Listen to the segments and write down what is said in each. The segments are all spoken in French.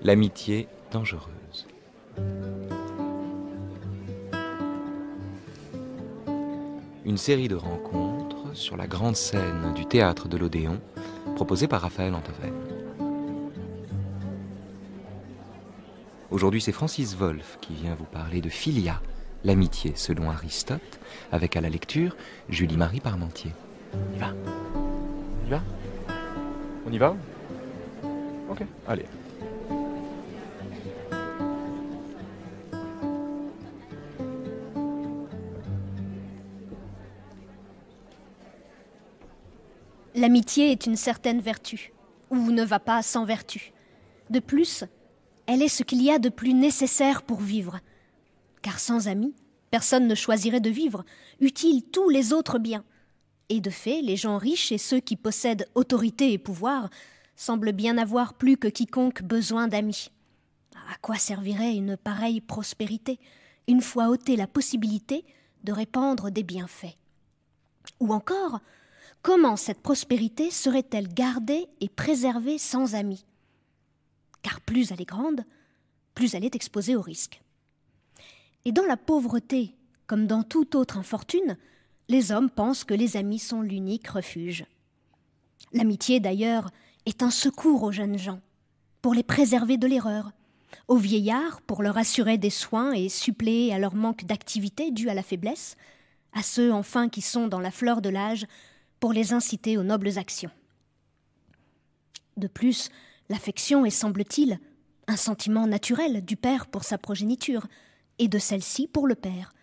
L'amitié dangereuse. Une série de rencontres sur la grande scène du théâtre de l'Odéon, proposée par Raphaël Antoven. Aujourd'hui, c'est Francis Wolff qui vient vous parler de Philia, l'amitié selon Aristote, avec à la lecture Julie-Marie Parmentier. On y va? On y va? On y va? Ok, allez. L'amitié est une certaine vertu, ou ne va pas sans vertu. De plus, elle est ce qu'il y a de plus nécessaire pour vivre. Car sans amis, personne ne choisirait de vivre, eût-il tous les autres biens. Et de fait, les gens riches et ceux qui possèdent autorité et pouvoir semblent bien avoir plus que quiconque besoin d'amis. À quoi servirait une pareille prospérité, une fois ôtée la possibilité de répandre des bienfaits? Ou encore, comment cette prospérité serait-elle gardée et préservée sans amis? Car plus elle est grande, plus elle est exposée au risque. Et dans la pauvreté, comme dans toute autre infortune, les hommes pensent que les amis sont l'unique refuge. L'amitié, d'ailleurs, est un secours aux jeunes gens, pour les préserver de l'erreur, aux vieillards pour leur assurer des soins et suppléer à leur manque d'activité dû à la faiblesse, à ceux enfin qui sont dans la fleur de l'âge pour les inciter aux nobles actions. De plus, l'affection est, semble-t-il, un sentiment naturel du père pour sa progéniture et de celle-ci pour le père,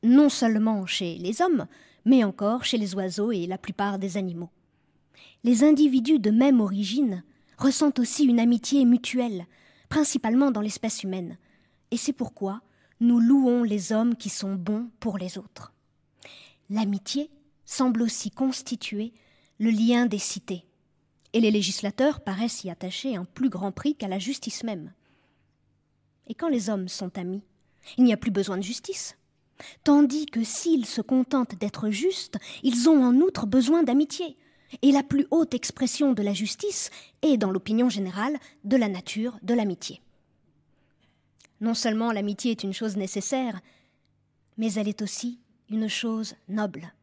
non seulement chez les hommes, mais encore chez les oiseaux et la plupart des animaux. Les individus de même origine ressentent aussi une amitié mutuelle, principalement dans l'espèce humaine, et c'est pourquoi nous louons les hommes qui sont bons pour les autres. L'amitié semble aussi constituer le lien des cités, et les législateurs paraissent y attacher un plus grand prix qu'à la justice même. Et quand les hommes sont amis, il n'y a plus besoin de justice, tandis que s'ils se contentent d'être justes, ils ont en outre besoin d'amitié, et la plus haute expression de la justice est, dans l'opinion générale, de la nature de l'amitié. Non seulement l'amitié est une chose nécessaire, mais elle est aussi une chose noble.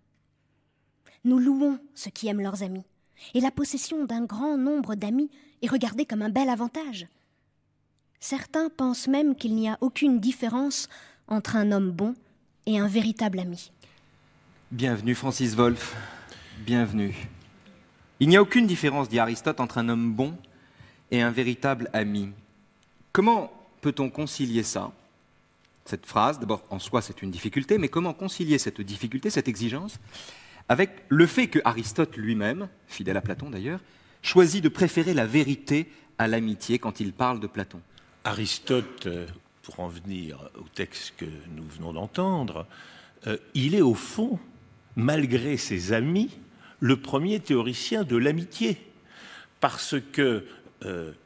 Nous louons ceux qui aiment leurs amis, et la possession d'un grand nombre d'amis est regardée comme un bel avantage. Certains pensent même qu'il n'y a aucune différence entre un homme bon et un véritable ami. Bienvenue Francis Wolff, bienvenue. Il n'y a aucune différence, dit Aristote, entre un homme bon et un véritable ami. Comment peut-on concilier ça? Cette phrase, d'abord en soi c'est une difficulté, mais comment concilier cette difficulté, cette exigence, avec le fait que Aristote lui-même, fidèle à Platon d'ailleurs, choisit de préférer la vérité à l'amitié quand il parle de Platon? Aristote, pour en venir au texte que nous venons d'entendre, il est au fond, malgré ses amis, le premier théoricien de l'amitié. Parce que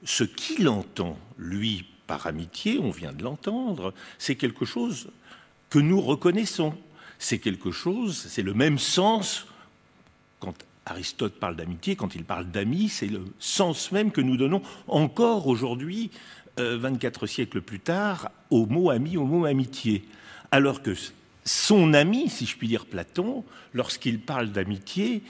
ce qu'il entend, lui, par amitié, on vient de l'entendre, c'est quelque chose que nous reconnaissons. C'est quelque chose, c'est le même sens, quand Aristote parle d'amitié, quand il parle d'amis, c'est le sens même que nous donnons encore aujourd'hui, 24 siècles plus tard, au mot ami, au mot amitié. Alors que son ami, si je puis dire Platon, lorsqu'il parle d'amitié,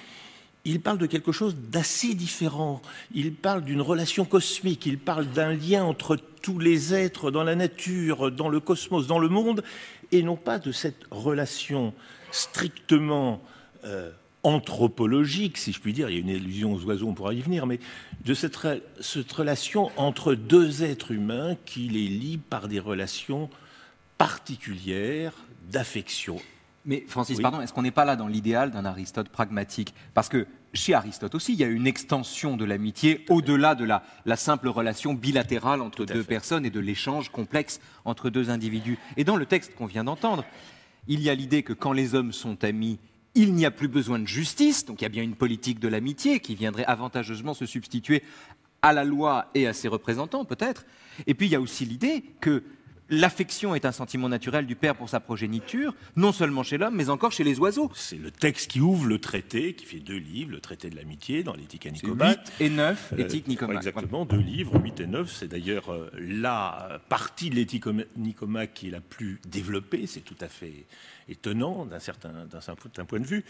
il parle de quelque chose d'assez différent. Il parle d'une relation cosmique, il parle d'un lien entre tous les êtres dans la nature, dans le cosmos, dans le monde, et non pas de cette relation strictement anthropologique, si je puis dire, il y a une allusion aux oiseaux, on pourra y venir, mais de cette relation entre deux êtres humains qui les lient par des relations particulières d'affection. Mais Francis, Oui. pardon, est-ce qu'on n'est pas là dans l'idéal d'un Aristote pragmatique? Parce que chez Aristote aussi, il y a une extension de l'amitié au-delà de la simple relation bilatérale entre deux personnes et de l'échange complexe entre deux individus. Et dans le texte qu'on vient d'entendre, il y a l'idée que quand les hommes sont amis, il n'y a plus besoin de justice, donc il y a bien une politique de l'amitié qui viendrait avantageusement se substituer à la loi et à ses représentants, peut-être. Et puis il y a aussi l'idée que L'affection est un sentiment naturel du père pour sa progéniture, non seulement chez l'homme, mais encore chez les oiseaux. C'est le texte qui ouvre le traité, qui fait 2 livres, le traité de l'amitié dans l'éthique à C'est Nicomaque. 8 et 9, éthique Nicomaque. Exactement, 2 livres, 8 et 9. C'est d'ailleurs la partie de l'éthique Nicomaque qui est la plus développée. C'est tout à fait étonnant d'un certain point de vue.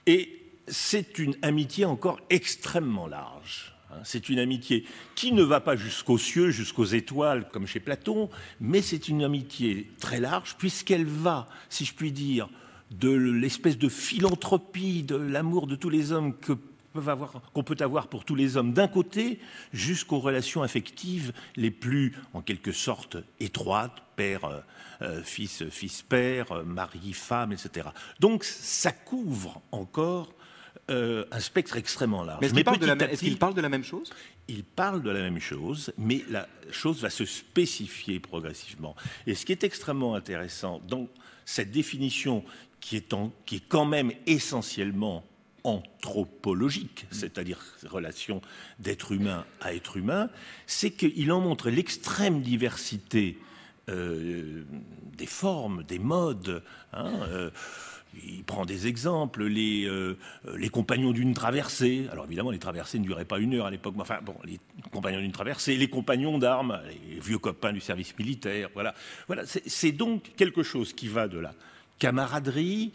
Et c'est une amitié encore extrêmement large. C'est une amitié qui ne va pas jusqu'aux cieux, jusqu'aux étoiles, comme chez Platon, mais c'est une amitié très large, puisqu'elle va, si je puis dire, de l'espèce de philanthropie, de l'amour de tous les hommes qu'on peut avoir pour tous les hommes d'un côté, jusqu'aux relations affectives les plus, en quelque sorte, étroites, père, fils, fils-père, mari, femme, etc. Donc ça couvre encore un spectre extrêmement large. Mais est-ce qu'il parle de la même chose ? Il parle de la même chose, mais la chose va se spécifier progressivement. Et ce qui est extrêmement intéressant dans cette définition qui est quand même essentiellement anthropologique, c'est-à-dire relation d'être humain à être humain, c'est qu'il en montre l'extrême diversité des formes, des modes. Il prend des exemples, les compagnons d'une traversée. Alors évidemment, les traversées ne duraient pas 1 heure à l'époque, mais enfin, bon, les compagnons d'une traversée, les compagnons d'armes, les vieux copains du service militaire, voilà. C'est donc quelque chose qui va de la camaraderie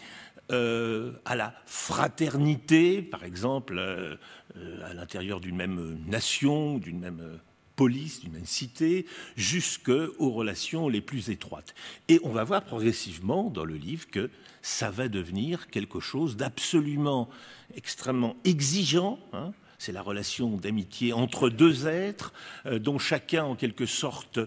à la fraternité, par exemple, à l'intérieur d'une même nation, d'une même police, d'une même cité, jusqu'aux relations les plus étroites. Et on va voir progressivement dans le livre que ça va devenir quelque chose d'absolument extrêmement exigeant. C'est la relation d'amitié entre 2 êtres dont chacun, en quelque sorte,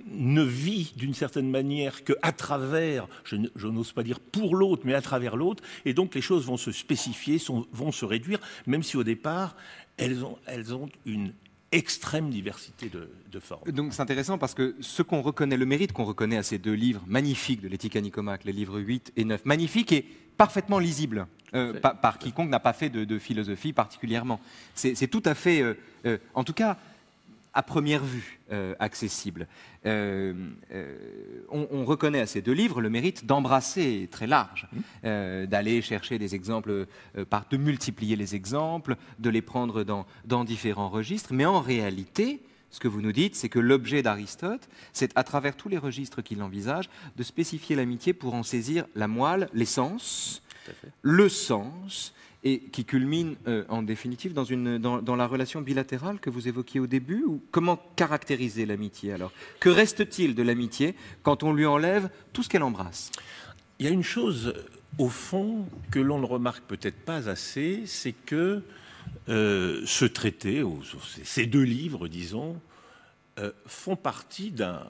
ne vit d'une certaine manière qu'à travers, je n'ose pas dire pour l'autre, mais à travers l'autre. Et donc les choses vont se spécifier, vont se réduire, même si au départ, elles ont une extrême diversité de formes. Donc c'est intéressant parce que le mérite qu'on reconnaît à ces 2 livres magnifiques de l'éthique à Nicomaque, les livres 8 et 9, magnifiques et parfaitement lisibles par quiconque n'a pas fait de philosophie particulièrement. C'est tout à fait, en tout cas, à première vue, accessible. On reconnaît à ces 2 livres le mérite d'embrasser très large, d'aller chercher des exemples, de multiplier les exemples, de les prendre dans différents registres. Mais en réalité, ce que vous nous dites, c'est que l'objet d'Aristote, c'est à travers tous les registres qu'il envisage, de spécifier l'amitié pour en saisir la moelle, l'essence, le sens, et qui culmine en définitive dans la relation bilatérale que vous évoquiez au début. Ou comment caractériser l'amitié alors ? Que reste-t-il de l'amitié quand on lui enlève tout ce qu'elle embrasse ? Il y a une chose, au fond, que l'on ne remarque peut-être pas assez, c'est que ce traité, ou ces 2 livres, disons, font partie d'un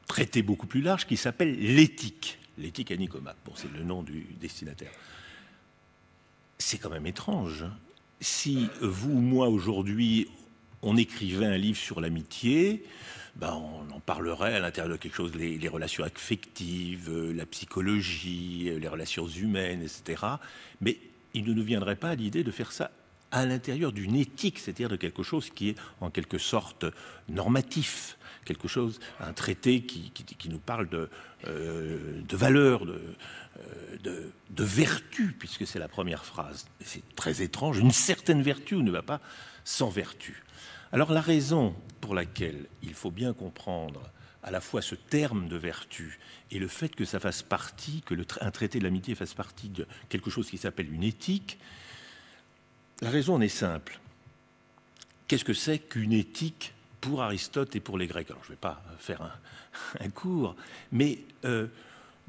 traité beaucoup plus large qui s'appelle l'éthique. L'éthique à Nicomaque. Bon, c'est le nom du destinataire. C'est quand même étrange. Si vous ou moi, aujourd'hui, on écrivait un livre sur l'amitié, on en parlerait à l'intérieur de quelque chose, les relations affectives, la psychologie, les relations humaines, etc. Mais il ne nous viendrait pas à l'idée de faire ça à l'intérieur d'une éthique, c'est-à-dire de quelque chose qui est en quelque sorte normatif, quelque chose, un traité qui nous parle de valeurs, de vertu, puisque c'est la première phrase. C'est très étrange, une certaine vertu ne va pas sans vertu. Alors la raison pour laquelle il faut bien comprendre à la fois ce terme de vertu et le fait que ça fasse partie, un traité de l'amitié fasse partie de quelque chose qui s'appelle une éthique, la raison en est simple. Qu'est-ce que c'est qu'une éthique pour Aristote et pour les Grecs ? Alors, je ne vais pas faire un cours, mais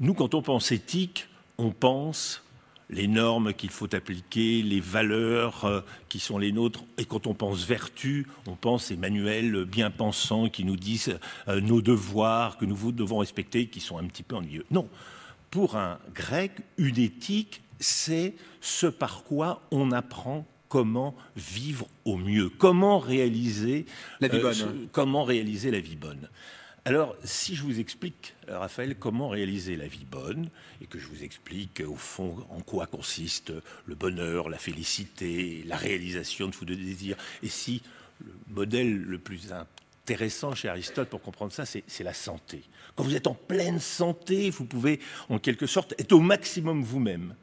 nous, quand on pense éthique, on pense les normes qu'il faut appliquer, les valeurs qui sont les nôtres. Et quand on pense vertu, on pense ces manuels bien pensants qui nous disent nos devoirs que nous devons respecter, qui sont un petit peu ennuyeux. Non, pour un Grec, une éthique, c'est ce par quoi on apprend comment vivre au mieux, comment réaliser la vie bonne. Comment réaliser la vie bonne. Alors, si je vous explique, Raphaël, comment réaliser la vie bonne, et que je vous explique, au fond, en quoi consiste le bonheur, la félicité, la réalisation de tous nos désirs, et si le modèle le plus intéressant chez Aristote pour comprendre ça, c'est la santé. Quand vous êtes en pleine santé, vous pouvez en quelque sorte être au maximum vous-même.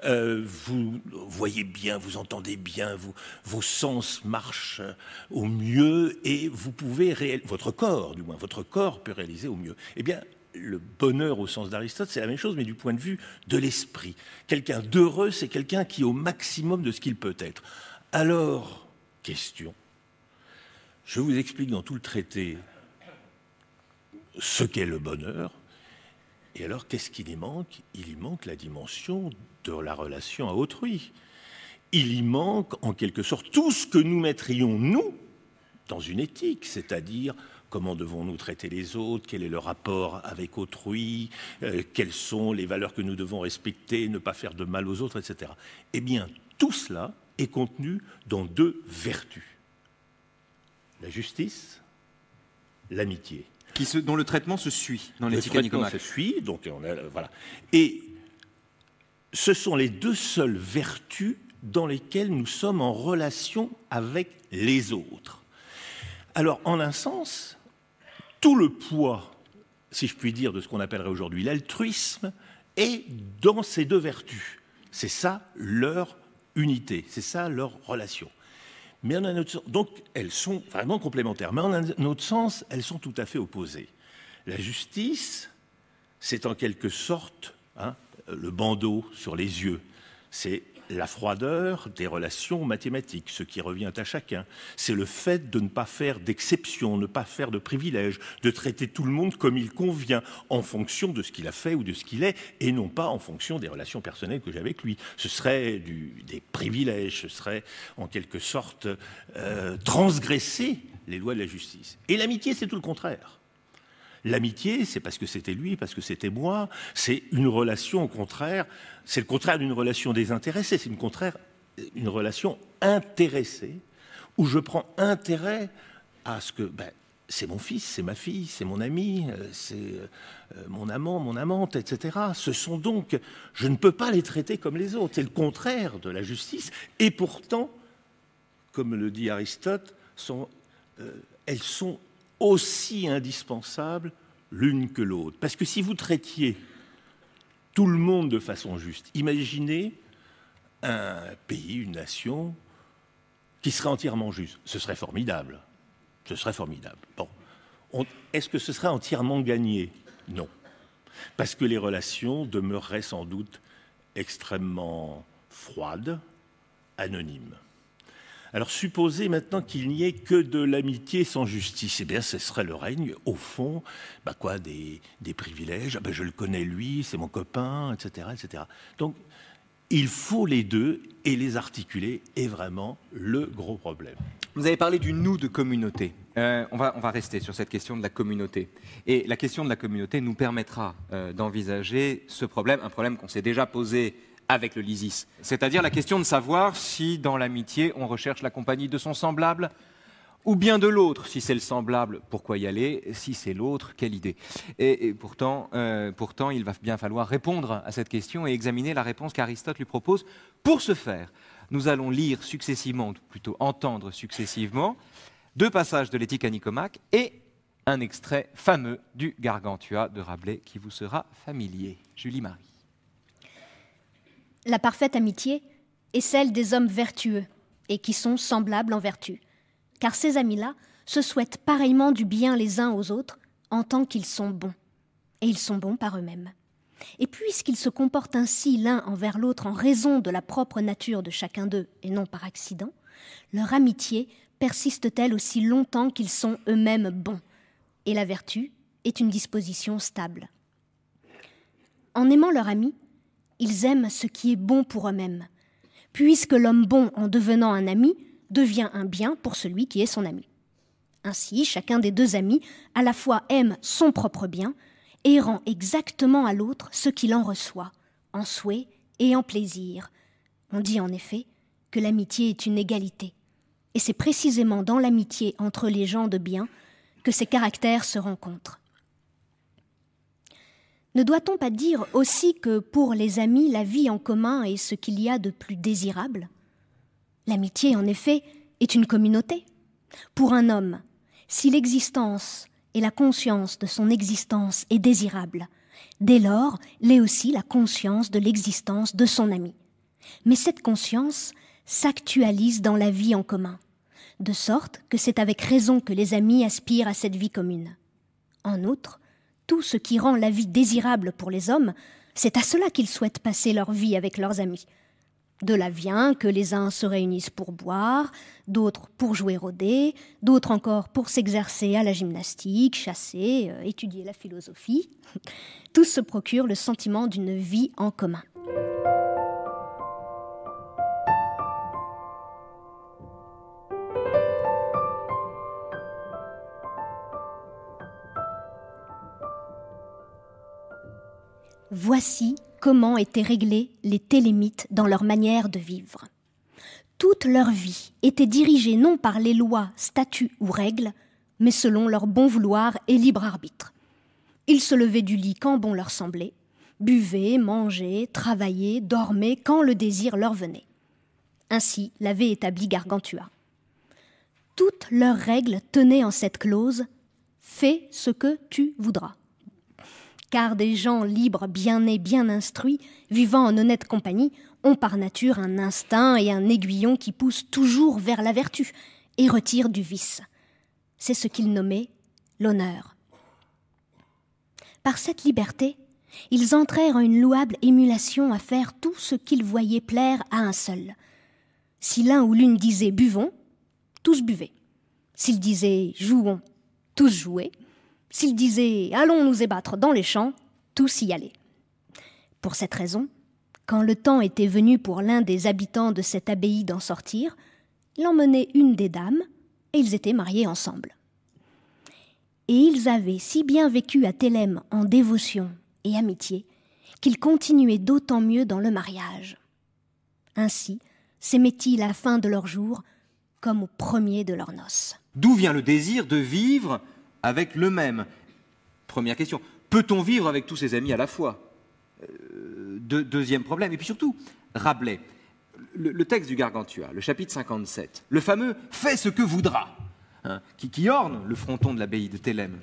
Vous voyez bien, vous entendez bien, vos sens marchent au mieux et vous pouvez votre corps peut réaliser au mieux. Eh bien, le bonheur au sens d'Aristote, c'est la même chose, mais du point de vue de l'esprit. Quelqu'un d'heureux, c'est quelqu'un qui est au maximum de ce qu'il peut être. Alors, question. Je vous explique dans tout le traité ce qu'est le bonheur. Et alors, qu'est-ce qu'il y manque? Il y manque la dimension de la relation à autrui. Il y manque, en quelque sorte, tout ce que nous mettrions, nous, dans une éthique, c'est-à-dire comment devons-nous traiter les autres, quel est le rapport avec autrui, quelles sont les valeurs que nous devons respecter, ne pas faire de mal aux autres, etc. Eh bien, tout cela est contenu dans 2 vertus. La justice, l'amitié. Dont le traitement se suit dans l'éthique à Nicomaque. Se suit, donc voilà. Et ce sont les 2 seules vertus dans lesquelles nous sommes en relation avec les autres. Alors, en un sens, tout le poids, si je puis dire, de ce qu'on appellerait aujourd'hui l'altruisme est dans ces 2 vertus. C'est ça leur unité, c'est ça leur relation. Mais en un autre sens, donc elles sont vraiment complémentaires, mais en un autre sens, elles sont tout à fait opposées. La justice, c'est en quelque sorte le bandeau sur les yeux. C'est la froideur des relations mathématiques, ce qui revient à chacun. C'est le fait de ne pas faire d'exception, ne pas faire de privilèges, de traiter tout le monde comme il convient, en fonction de ce qu'il a fait ou de ce qu'il est, et non pas en fonction des relations personnelles que j'ai avec lui. Ce serait des privilèges, ce serait en quelque sorte transgresser les lois de la justice. Et l'amitié, c'est tout le contraire. L'amitié, c'est parce que c'était lui, parce que c'était moi, c'est une relation au contraire, c'est le contraire d'une relation désintéressée, c'est une relation intéressée, où je prends intérêt à ce que, c'est mon fils, c'est ma fille, c'est mon ami, c'est mon amant, mon amante, etc. Ce sont donc, je ne peux pas les traiter comme les autres, c'est le contraire de la justice, et pourtant, comme le dit Aristote, elles sont aussi indispensables l'une que l'autre. Parce que si vous traitiez tout le monde de façon juste, imaginez un pays, une nation qui serait entièrement juste. Ce serait formidable. Ce serait formidable. Bon. Est-ce que ce serait entièrement gagné? Non. Parce que les relations demeureraient sans doute extrêmement froides, anonymes. Alors, supposez maintenant qu'il n'y ait que de l'amitié sans justice. Eh bien, ce serait le règne, au fond, des privilèges. Je le connais, lui, c'est mon copain, etc., etc. Donc, il faut les 2 et les articuler est vraiment le gros problème. Vous avez parlé du nous de communauté. On va rester sur cette question de la communauté. Et la question de la communauté nous permettra d'envisager ce problème, un problème qu'on s'est déjà posé avec le Lysis. C'est-à-dire la question de savoir si dans l'amitié on recherche la compagnie de son semblable ou bien de l'autre. Si c'est le semblable, pourquoi y aller? Si c'est l'autre, quelle idée? Et pourtant, il va bien falloir répondre à cette question et examiner la réponse qu'Aristote lui propose. Pour ce faire, nous allons lire successivement, ou plutôt entendre successivement, 2 passages de l'Éthique à Nicomaque et un extrait fameux du Gargantua de Rabelais qui vous sera familier. Julie-Marie. La parfaite amitié est celle des hommes vertueux et qui sont semblables en vertu. Car ces amis-là se souhaitent pareillement du bien les uns aux autres en tant qu'ils sont bons. Et ils sont bons par eux-mêmes. Et puisqu'ils se comportent ainsi l'un envers l'autre en raison de la propre nature de chacun d'eux et non par accident, leur amitié persiste-t-elle aussi longtemps qu'ils sont eux-mêmes bons. Et la vertu est une disposition stable. En aimant leur ami, ils aiment ce qui est bon pour eux-mêmes, puisque l'homme bon, en devenant un ami, devient un bien pour celui qui est son ami. Ainsi, chacun des 2 amis à la fois aime son propre bien et rend exactement à l'autre ce qu'il en reçoit, en souhait et en plaisir. On dit en effet que l'amitié est une égalité, et c'est précisément dans l'amitié entre les gens de bien que ces caractères se rencontrent. Ne doit-on pas dire aussi que pour les amis, la vie en commun est ce qu'il y a de plus désirable? L'amitié, en effet, est une communauté. Pour un homme, Si l'existence et la conscience de son existence est désirable, dès lors l'est aussi la conscience de l'existence de son ami. Mais cette conscience s'actualise dans la vie en commun, de sorte que c'est avec raison que les amis aspirent à cette vie commune. En outre, tout ce qui rend la vie désirable pour les hommes, c'est à cela qu'ils souhaitent passer leur vie avec leurs amis. De là vient que les uns se réunissent pour boire, d'autres pour jouer au dé, d'autres encore pour s'exercer à la gymnastique, chasser, étudier la philosophie. Tous se procurent le sentiment d'une vie en commun. Voici comment étaient réglés les télémites dans leur manière de vivre. Toute leur vie était dirigée non par les lois, statuts ou règles, mais selon leur bon vouloir et libre arbitre. Ils se levaient du lit quand bon leur semblait, buvaient, mangeaient, travaillaient, dormaient quand le désir leur venait. Ainsi l'avait établi Gargantua. Toutes leurs règles tenaient en cette clause « Fais ce que tu voudras ». Car des gens libres, bien nés, bien instruits, vivant en honnête compagnie, ont par nature un instinct et un aiguillon qui poussent toujours vers la vertu et retirent du vice. C'est ce qu'ils nommaient l'honneur. Par cette liberté, ils entrèrent en une louable émulation à faire tout ce qu'ils voyaient plaire à un seul. Si l'un ou l'une disait « buvons », tous buvaient. S'ils disaient « jouons », tous jouaient. S'ils disaient « allons nous ébattre dans les champs », tous y allaient. Pour cette raison, quand le temps était venu pour l'un des habitants de cette abbaye d'en sortir, il emmenait une des dames, et ils étaient mariés ensemble. Et ils avaient si bien vécu à Thélème en dévotion et amitié, qu'ils continuaient d'autant mieux dans le mariage. Ainsi s'aimaient-ils à la fin de leur jour, comme au premier de leurs noces. D'où vient le désir de vivre avec le même? Première question. Peut-on vivre avec tous ses amis à la fois? Deuxième problème. Et puis surtout, Rabelais, le texte du Gargantua, le chapitre 57, le fameux « fais ce que voudra hein, », qui orne le fronton de l'abbaye de Thélème.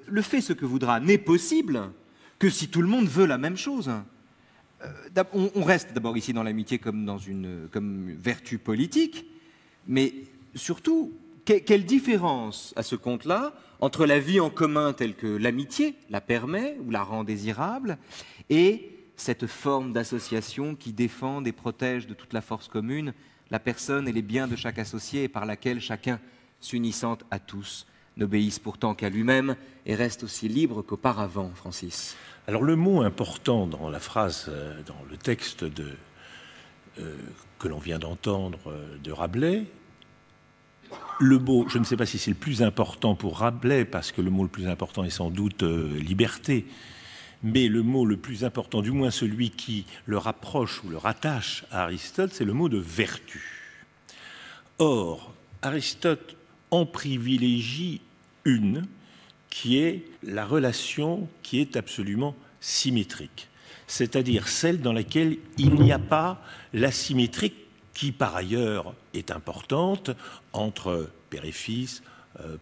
Le « fais ce que voudra » n'est possible que si tout le monde veut la même chose. On reste d'abord ici dans l'amitié comme vertu politique, mais surtout, quelle différence à ce compte-là entre la vie en commun telle que l'amitié la permet ou la rend désirable et cette forme d'association qui défend et protège de toute la force commune la personne et les biens de chaque associé et par laquelle chacun, s'unissant à tous, n'obéisse pourtant qu'à lui-même et reste aussi libre qu'auparavant, Francis. Alors le mot important dans la phrase, dans le texte que l'on vient d'entendre de Rabelais, le mot, je ne sais pas si c'est le plus important pour Rabelais, parce que le mot le plus important est sans doute liberté, mais le mot le plus important, du moins celui qui le rapproche ou le rattache à Aristote, c'est le mot de vertu. Or, Aristote en privilégie une, qui est la relation qui est absolument symétrique, c'est-à-dire celle dans laquelle il n'y a pas l'asymétrie qui par ailleurs est importante entre père et fils,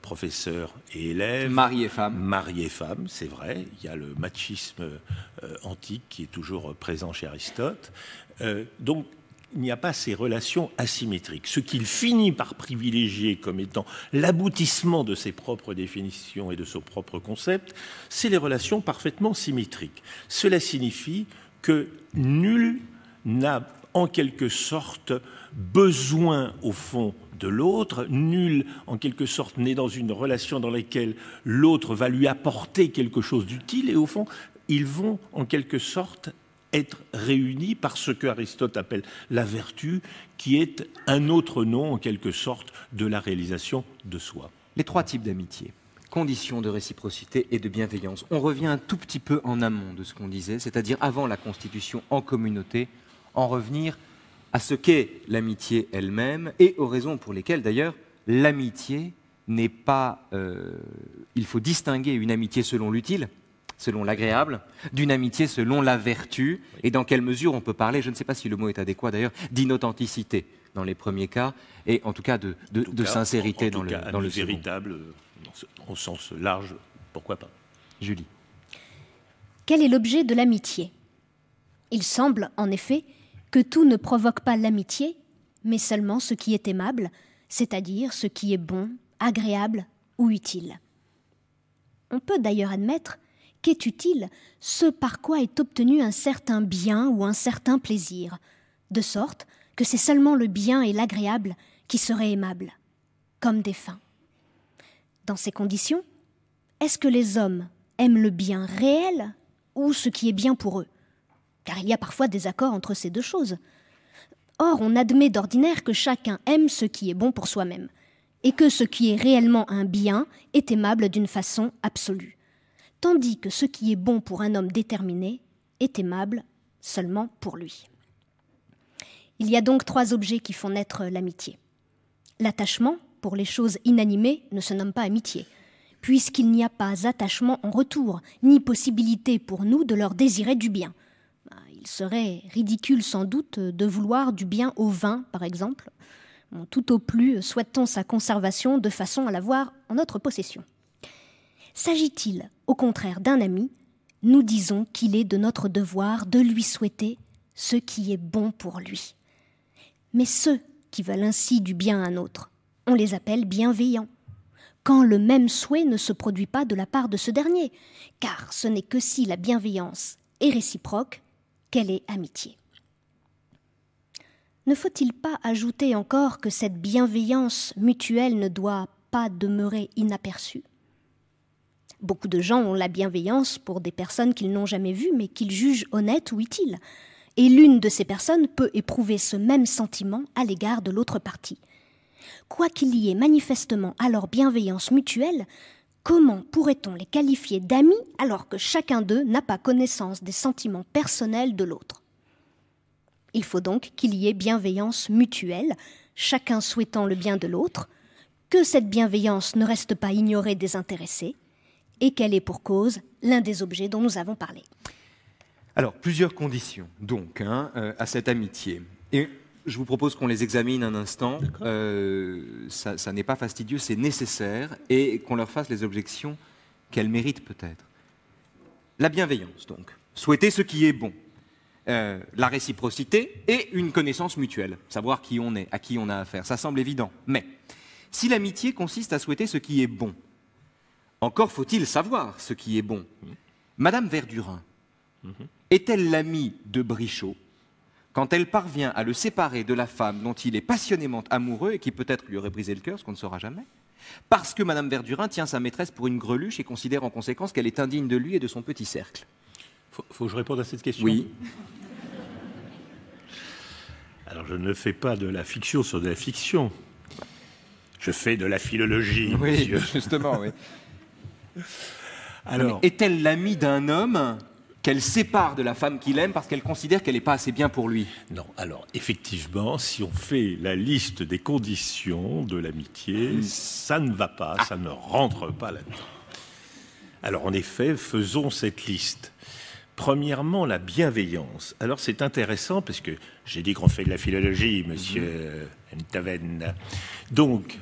professeur et élève. Mari et femme. Mari et femme, c'est vrai. Il y a le machisme antique qui est toujours présent chez Aristote. Donc, il n'y a pas ces relations asymétriques. Ce qu'il finit par privilégier comme étant l'aboutissement de ses propres définitions et de son propre concept, c'est les relations parfaitement symétriques. Cela signifie que nul n'a en quelque sorte besoin au fond de l'autre, nul en quelque sorte n'est dans une relation dans laquelle l'autre va lui apporter quelque chose d'utile et au fond ils vont en quelque sorte être réunis par ce que Aristote appelle la vertu, qui est un autre nom en quelque sorte de la réalisation de soi. Les trois types d'amitié, conditions de réciprocité et de bienveillance. On revient un tout petit peu en amont de ce qu'on disait, c'est-à-dire avant la constitution en communauté, en revenir à ce qu'est l'amitié elle-même et aux raisons pour lesquelles d'ailleurs l'amitié n'est pas... il faut distinguer une amitié selon l'utile, selon l'agréable, d'une amitié selon la vertu, et dans quelle mesure on peut parler, je ne sais pas si le mot est adéquat d'ailleurs, d'inauthenticité, dans les premiers cas, et en tout cas de sincérité dans le second. Véritable, au sens large, pourquoi pas. Julie. Quel est l'objet de l'amitié? Il semble, en effet, que tout ne provoque pas l'amitié, mais seulement ce qui est aimable, c'est-à-dire ce qui est bon, agréable ou utile. On peut d'ailleurs admettre qu'est utile ce par quoi est obtenu un certain bien ou un certain plaisir, de sorte que c'est seulement le bien et l'agréable qui seraient aimables, comme des fins. Dans ces conditions, est-ce que les hommes aiment le bien réel ou ce qui est bien pour eux? Car il y a parfois des accords entre ces deux choses. Or, on admet d'ordinaire que chacun aime ce qui est bon pour soi-même, et que ce qui est réellement un bien est aimable d'une façon absolue, tandis que ce qui est bon pour un homme déterminé est aimable seulement pour lui. Il y a donc 3 objets qui font naître l'amitié. L'attachement, pour les choses inanimées, ne se nomme pas amitié, puisqu'il n'y a pas attachement en retour, ni possibilité pour nous de leur désirer du bien. Il serait ridicule sans doute de vouloir du bien au vin, par exemple. Tout au plus, souhaitons sa conservation de façon à l'avoir en notre possession. S'agit-il, au contraire, d'un ami, nous disons qu'il est de notre devoir de lui souhaiter ce qui est bon pour lui. Mais ceux qui veulent ainsi du bien à un autre, on les appelle bienveillants, quand le même souhait ne se produit pas de la part de ce dernier, car ce n'est que si la bienveillance est réciproque qu'elle est amitié. Ne faut-il pas ajouter encore que cette bienveillance mutuelle ne doit pas demeurer inaperçue? Beaucoup de gens ont la bienveillance pour des personnes qu'ils n'ont jamais vues mais qu'ils jugent honnêtes ou utiles. Et l'une de ces personnes peut éprouver ce même sentiment à l'égard de l'autre partie. Quoi qu'il y ait manifestement alors bienveillance mutuelle, comment pourrait-on les qualifier d'amis alors que chacun d'eux n'a pas connaissance des sentiments personnels de l'autre? Il faut donc qu'il y ait bienveillance mutuelle, chacun souhaitant le bien de l'autre, que cette bienveillance ne reste pas ignorée des intéressés, et qu'elle ait pour cause l'un des objets dont nous avons parlé. Alors, plusieurs conditions, donc, à cette amitié. Et je vous propose qu'on les examine un instant. Ça n'est pas fastidieux, c'est nécessaire, et qu'on leur fasse les objections qu'elles méritent peut-être. La bienveillance, donc. Souhaiter ce qui est bon. La réciprocité et une connaissance mutuelle. Savoir qui on est, à qui on a affaire. Ça semble évident. Mais, si l'amitié consiste à souhaiter ce qui est bon, encore faut-il savoir ce qui est bon. Madame Verdurin est-elle l'amie de Brichot quand elle parvient à le séparer de la femme dont il est passionnément amoureux et qui peut-être lui aurait brisé le cœur, ce qu'on ne saura jamais, parce que Madame Verdurin tient sa maîtresse pour une greluche et considère en conséquence qu'elle est indigne de lui et de son petit cercle? Faut que je réponde à cette question. Oui. Alors, je ne fais pas de la fiction sur de la fiction. Je fais de la philologie, Oui, monsieur. justement, oui. Alors, est-elle l'amie d'un homme qu'elle sépare de la femme qu'il aime parce qu'elle considère qu'elle n'est pas assez bien pour lui? non, alors, effectivement, si on fait la liste des conditions de l'amitié, ça ne va pas, ça ne rentre pas là-dedans. Alors, en effet, faisons cette liste. Premièrement, la bienveillance. Alors, c'est intéressant parce que j'ai dit qu'on fait de la philologie, monsieur Ntaven. Donc,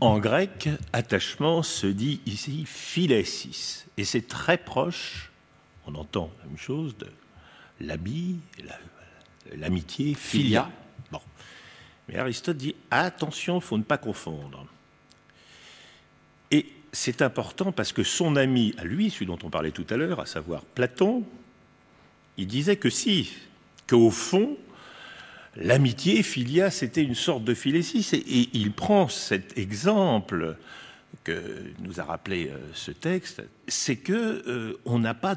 en grec, attachement se dit ici philèsis. Et c'est très proche, on entend la même chose, de l'ami, l'amitié, philia. Bon. Mais Aristote dit attention, il faut ne pas confondre. Et c'est important parce que son ami, à lui, celui dont on parlait tout à l'heure, à savoir Platon, il disait que qu'au fond, l'amitié, philia, c'était une sorte de philèsis. Et il prend cet exemple que nous a rappelé ce texte, c'est que on n'a pas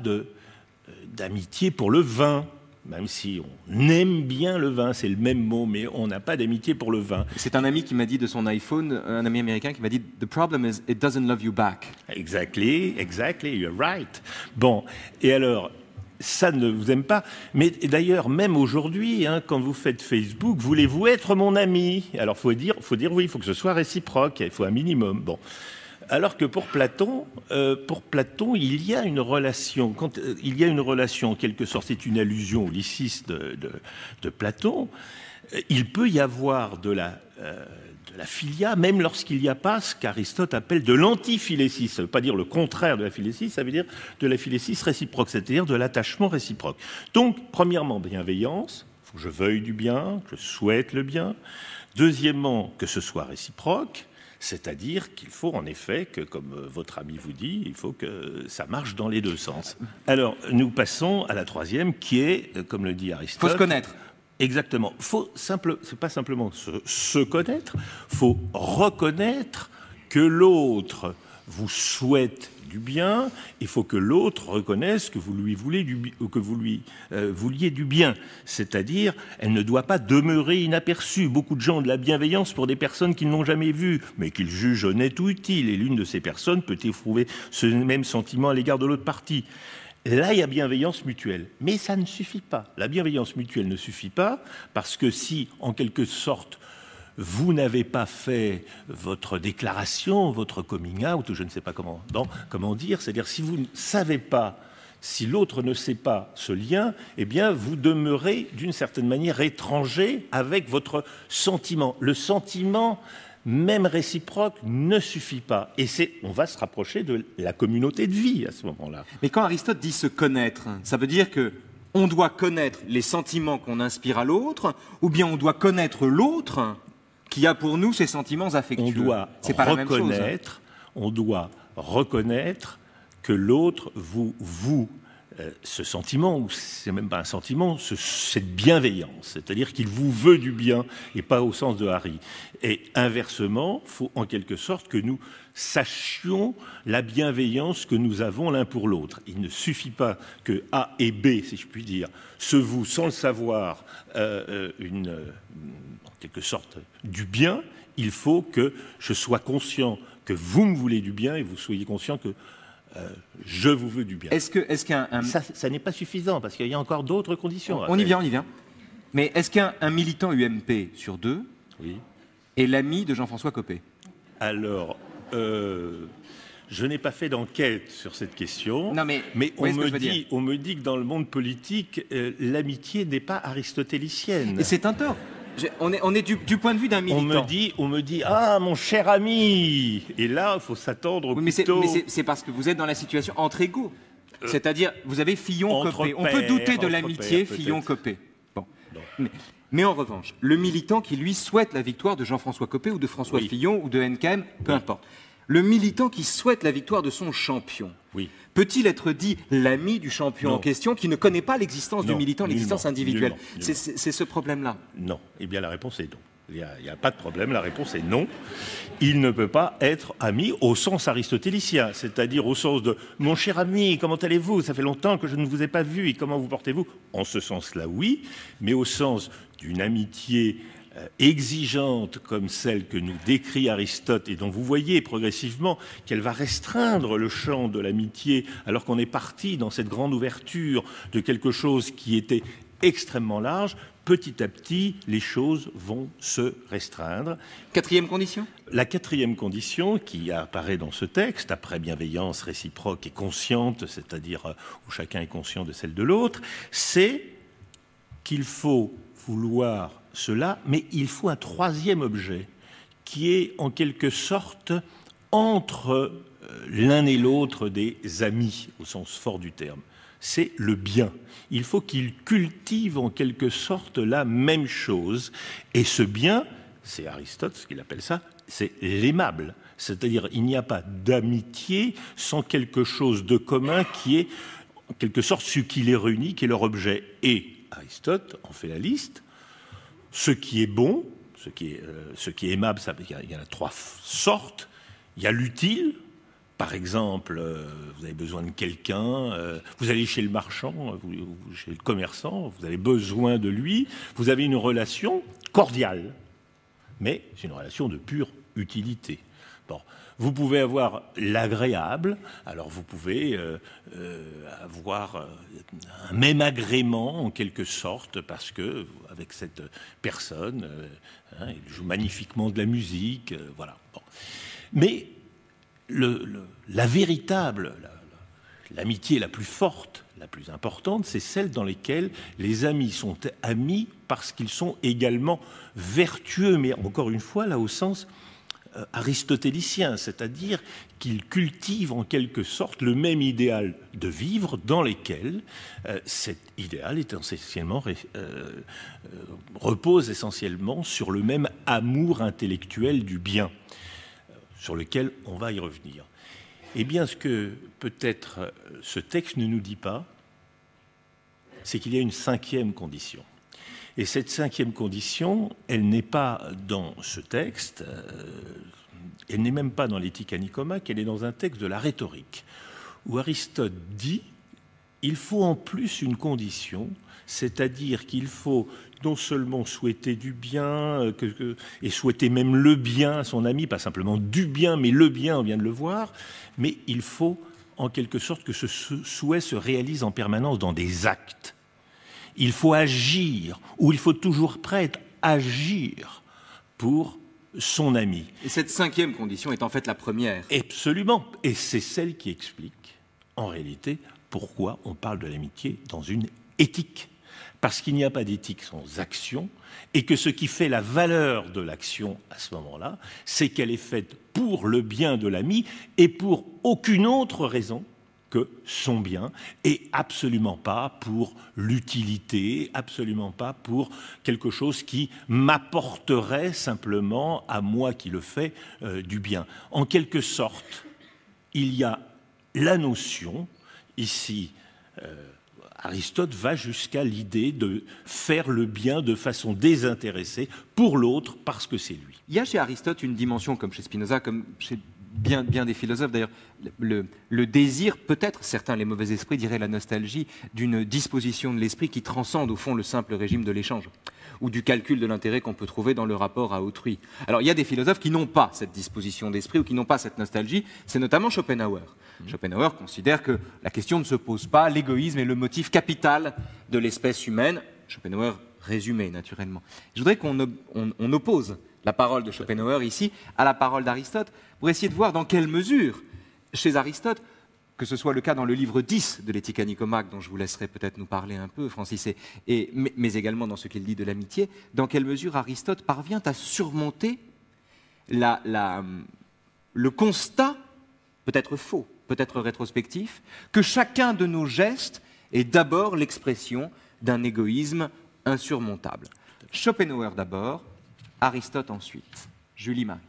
d'amitié pour le vin, même si on aime bien le vin, c'est le même mot, mais on n'a pas d'amitié pour le vin. C'est un ami qui m'a dit de son iPhone, un ami américain qui m'a dit « The problem is, it doesn't love you back ». Exactly, you're right. Bon, et alors, ça ne vous aime pas. Mais d'ailleurs, même aujourd'hui, quand vous faites Facebook, voulez-vous être mon ami? Alors, faut dire oui, il faut que ce soit réciproque, il faut un minimum. Bon. Alors que pour Platon, il y a une relation. Il y a une relation, en quelque sorte, c'est une allusion au Lysis de Platon. Il peut y avoir de la philia, même lorsqu'il n'y a pas ce qu'Aristote appelle de l'antiphilésis. Ça ne veut pas dire le contraire de la philésis, ça veut dire de la philésis réciproque, c'est-à-dire de l'attachement réciproque. Donc, premièrement, bienveillance, il faut que je veuille du bien, que je souhaite le bien. Deuxièmement, que ce soit réciproque, c'est-à-dire qu'il faut en effet que, comme votre ami vous dit, il faut que ça marche dans les deux sens. Alors, nous passons à la troisième, qui est, comme le dit Aristote... Il faut se connaître. Exactement. C'est pas simplement se connaître, faut reconnaître que l'autre vous souhaite du bien. Il faut que l'autre reconnaisse que vous lui vouliez du bien. C'est-à-dire, elle ne doit pas demeurer inaperçue. Beaucoup de gens ont de la bienveillance pour des personnes qu'ils n'ont jamais vues, mais qu'ils jugent honnêtes ou utiles. Et l'une de ces personnes peut éprouver ce même sentiment à l'égard de l'autre partie. Là, il y a bienveillance mutuelle. Mais ça ne suffit pas. La bienveillance mutuelle ne suffit pas parce que si, en quelque sorte, vous n'avez pas fait votre déclaration, votre coming out, ou je ne sais pas comment dire, c'est-à-dire si vous ne savez pas, si l'autre ne sait pas ce lien, eh bien, vous demeurez d'une certaine manière étranger avec votre sentiment. Le sentiment même réciproque, ne suffit pas. Et on va se rapprocher de la communauté de vie à ce moment-là. Mais quand Aristote dit se connaître, ça veut dire que on doit connaître les sentiments qu'on inspire à l'autre, ou bien on doit connaître l'autre qui a pour nous ces sentiments affectueux. On doit reconnaître que l'autre ce sentiment, ou c'est même pas un sentiment, cette bienveillance, c'est-à-dire qu'il vous veut du bien, et pas au sens de Harry. Et inversement, il faut en quelque sorte que nous sachions la bienveillance que nous avons l'un pour l'autre. Il ne suffit pas que A et B, si je puis dire, se vouent sans le savoir en quelque sorte du bien. Il faut que je sois conscient que vous me voulez du bien et vous soyez conscient que je vous veux du bien. Ça n'est pas suffisant, parce qu'il y a encore d'autres conditions. On y vient. Mais est-ce qu'un militant UMP sur deux est l'ami de Jean-François Copé? Alors, je n'ai pas fait d'enquête sur cette question, non, mais on me dit que dans le monde politique, l'amitié n'est pas aristotélicienne. Et c'est un tort. On est du point de vue d'un militant. On me dit, ah, mon cher ami. Et là, il faut s'attendre plutôt... Mais c'est parce que vous êtes dans la situation entre égaux. C'est-à-dire, vous avez Fillon-Copé. On peut douter de l'amitié Fillon-Copé. Bon. Mais en revanche, le militant qui, lui, souhaite la victoire de Jean-François Copé ou de François Fillon ou de NKM, peu importe. Le militant qui souhaite la victoire de son champion, peut-il être dit l'ami du champion en question qui ne connaît pas l'existence du militant, l'existence individuelle? C'est ce problème-là. Non. Eh bien, la réponse est non. Il n'y a pas de problème, la réponse est non. Il ne peut pas être ami au sens aristotélicien, c'est-à-dire au sens de « Mon cher ami, comment allez-vous? Ça fait longtemps que je ne vous ai pas vu, et comment vous portez-vous » En ce sens-là, oui, mais au sens d'une amitié exigeante comme celle que nous décrit Aristote et dont vous voyez progressivement qu'elle va restreindre le champ de l'amitié alors qu'on est parti dans cette grande ouverture de quelque chose qui était extrêmement large, petit à petit, les choses vont se restreindre. Quatrième condition ? La quatrième condition qui apparaît dans ce texte, après bienveillance réciproque et consciente, c'est-à-dire où chacun est conscient de celle de l'autre, c'est qu'il faut vouloir cela, mais il faut un troisième objet qui est en quelque sorte entre l'un et l'autre des amis, au sens fort du terme. C'est le bien. Il faut qu'ils cultivent en quelque sorte la même chose. Et ce bien, c'est Aristote ce qu'il appelle ça, c'est l'aimable. C'est-à-dire, il n'y a pas d'amitié sans quelque chose de commun qui est en quelque sorte ce qui les réunit, qui est leur objet. Et Aristote en fait la liste. Ce qui est bon, ce qui est aimable, il y en a trois sortes. Il y a l'utile. Par exemple, vous avez besoin de quelqu'un, vous allez chez le marchand, chez le commerçant, vous avez besoin de lui, vous avez une relation cordiale, mais c'est une relation de pure utilité. Bon. Vous pouvez avoir l'agréable, alors vous pouvez avoir un même agrément en quelque sorte, parce que avec cette personne, il joue magnifiquement de la musique, voilà. Bon. Mais la véritable l'amitié la plus forte, la plus importante, c'est celle dans laquelle les amis sont amis parce qu'ils sont également vertueux, mais encore une fois, là, au sens aristotélicien, c'est-à-dire qu'ils cultivent en quelque sorte le même idéal de vivre dans lequel cet idéal est repose essentiellement sur le même amour intellectuel du bien, sur lequel on va y revenir. Eh bien, ce que peut-être ce texte ne nous dit pas, c'est qu'il y a une cinquième condition. Et cette cinquième condition, elle n'est pas dans ce texte, elle n'est même pas dans l'Éthique à Nicomaque, elle est dans un texte de la rhétorique, où Aristote dit il faut en plus une condition, c'est-à-dire qu'il faut non seulement souhaiter du bien, et souhaiter même le bien à son ami, pas simplement du bien, mais le bien, on vient de le voir, mais il faut en quelque sorte que ce souhait se réalise en permanence dans des actes. Il faut agir, ou il faut toujours prêt à agir pour son ami. Et cette cinquième condition est en fait la première. Absolument. Et c'est celle qui explique, en réalité, pourquoi on parle de l'amitié dans une éthique. Parce qu'il n'y a pas d'éthique sans action, et que ce qui fait la valeur de l'action à ce moment-là, c'est qu'elle est faite pour le bien de l'ami et pour aucune autre raison que son bien, et absolument pas pour l'utilité, absolument pas pour quelque chose qui m'apporterait simplement, à moi qui le fais, du bien. En quelque sorte, il y a la notion, ici, Aristote va jusqu'à l'idée de faire le bien de façon désintéressée pour l'autre parce que c'est lui. Il y a chez Aristote une dimension, comme chez Spinoza, comme chez bien des philosophes d'ailleurs, le désir, peut-être certains, les mauvais esprits diraient la nostalgie, d'une disposition de l'esprit qui transcende au fond le simple régime de l'échange ou du calcul de l'intérêt qu'on peut trouver dans le rapport à autrui. Alors il y a des philosophes qui n'ont pas cette disposition d'esprit ou qui n'ont pas cette nostalgie, c'est notamment Schopenhauer. Schopenhauer considère que la question ne se pose pas, l'égoïsme est le motif capital de l'espèce humaine. Schopenhauer résumé, naturellement. Je voudrais qu'on oppose la parole de Schopenhauer ici à la parole d'Aristote pour essayer de voir dans quelle mesure, chez Aristote, que ce soit le cas dans le livre 10 de l'Éthique à Nicomaque, dont je vous laisserai peut-être nous parler un peu, Francis, mais également dans ce qu'il dit de l'amitié, dans quelle mesure Aristote parvient à surmonter le constat, peut-être faux, peut-être rétrospectif, que chacun de nos gestes est d'abord l'expression d'un égoïsme insurmontable. Schopenhauer d'abord, Aristote ensuite. Julie Marie.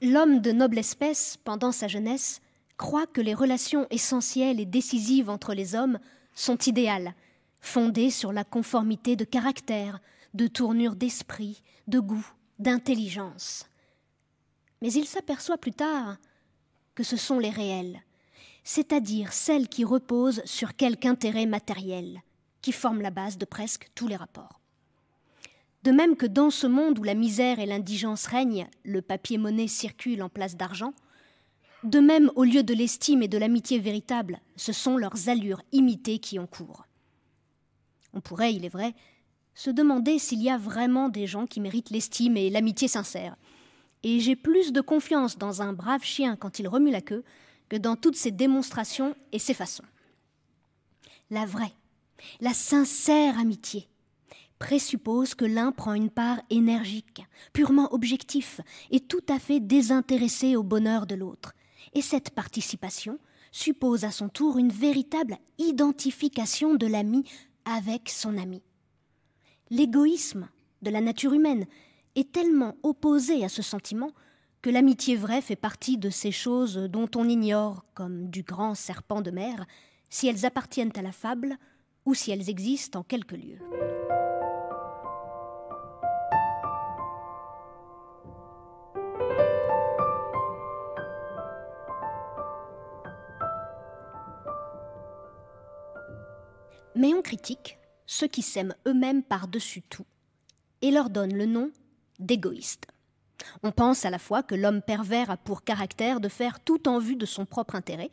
L'homme de noble espèce, pendant sa jeunesse, croit que les relations essentielles et décisives entre les hommes sont idéales, fondées sur la conformité de caractère, de tournure d'esprit, de goût, d'intelligence. Mais il s'aperçoit plus tard que ce sont les réelles, c'est-à-dire celles qui reposent sur quelque intérêt matériel, qui forment la base de presque tous les rapports. De même que dans ce monde où la misère et l'indigence règnent, le papier-monnaie circule en place d'argent, de même, au lieu de l'estime et de l'amitié véritable, ce sont leurs allures imitées qui ont cours. On pourrait, il est vrai, se demander s'il y a vraiment des gens qui méritent l'estime et l'amitié sincère. Et j'ai plus de confiance dans un brave chien quand il remue la queue que dans toutes ses démonstrations et ses façons. La vraie, la sincère amitié présuppose que l'un prend une part énergique, purement objectif et tout à fait désintéressé au bonheur de l'autre. Et cette participation suppose à son tour une véritable identification de l'ami avec son ami. L'égoïsme de la nature humaine est tellement opposé à ce sentiment que l'amitié vraie fait partie de ces choses dont on ignore, comme du grand serpent de mer, si elles appartiennent à la fable ou si elles existent en quelque lieu. Mais on critique ceux qui s'aiment eux-mêmes par-dessus tout et leur donne le nom d'égoïstes. On pense à la fois que l'homme pervers a pour caractère de faire tout en vue de son propre intérêt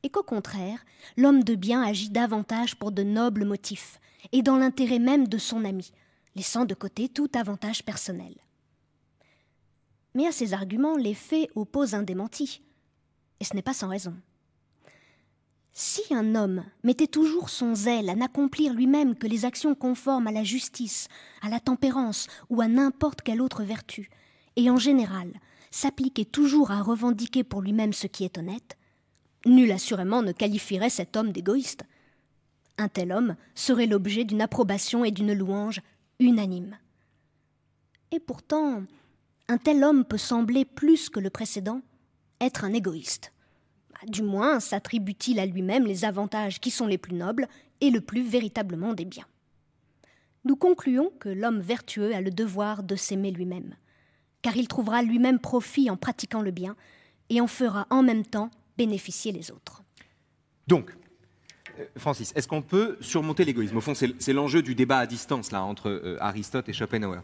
et qu'au contraire, l'homme de bien agit davantage pour de nobles motifs et dans l'intérêt même de son ami, laissant de côté tout avantage personnel. Mais à ces arguments, les faits opposent un démenti, et ce n'est pas sans raison. Si un homme mettait toujours son zèle à n'accomplir lui-même que les actions conformes à la justice, à la tempérance ou à n'importe quelle autre vertu, et en général s'appliquait toujours à revendiquer pour lui-même ce qui est honnête, nul assurément ne qualifierait cet homme d'égoïste. Un tel homme serait l'objet d'une approbation et d'une louange unanime. Et pourtant, un tel homme peut sembler, plus que le précédent, être un égoïste. Du moins s'attribue-t-il à lui-même les avantages qui sont les plus nobles et le plus véritablement des biens. Nous concluons que l'homme vertueux a le devoir de s'aimer lui-même, car il trouvera lui-même profit en pratiquant le bien et en fera en même temps bénéficier les autres. Donc, Francis, est-ce qu'on peut surmonter l'égoïsme? Au fond, c'est l'enjeu du débat à distance là, entre Aristote et Schopenhauer,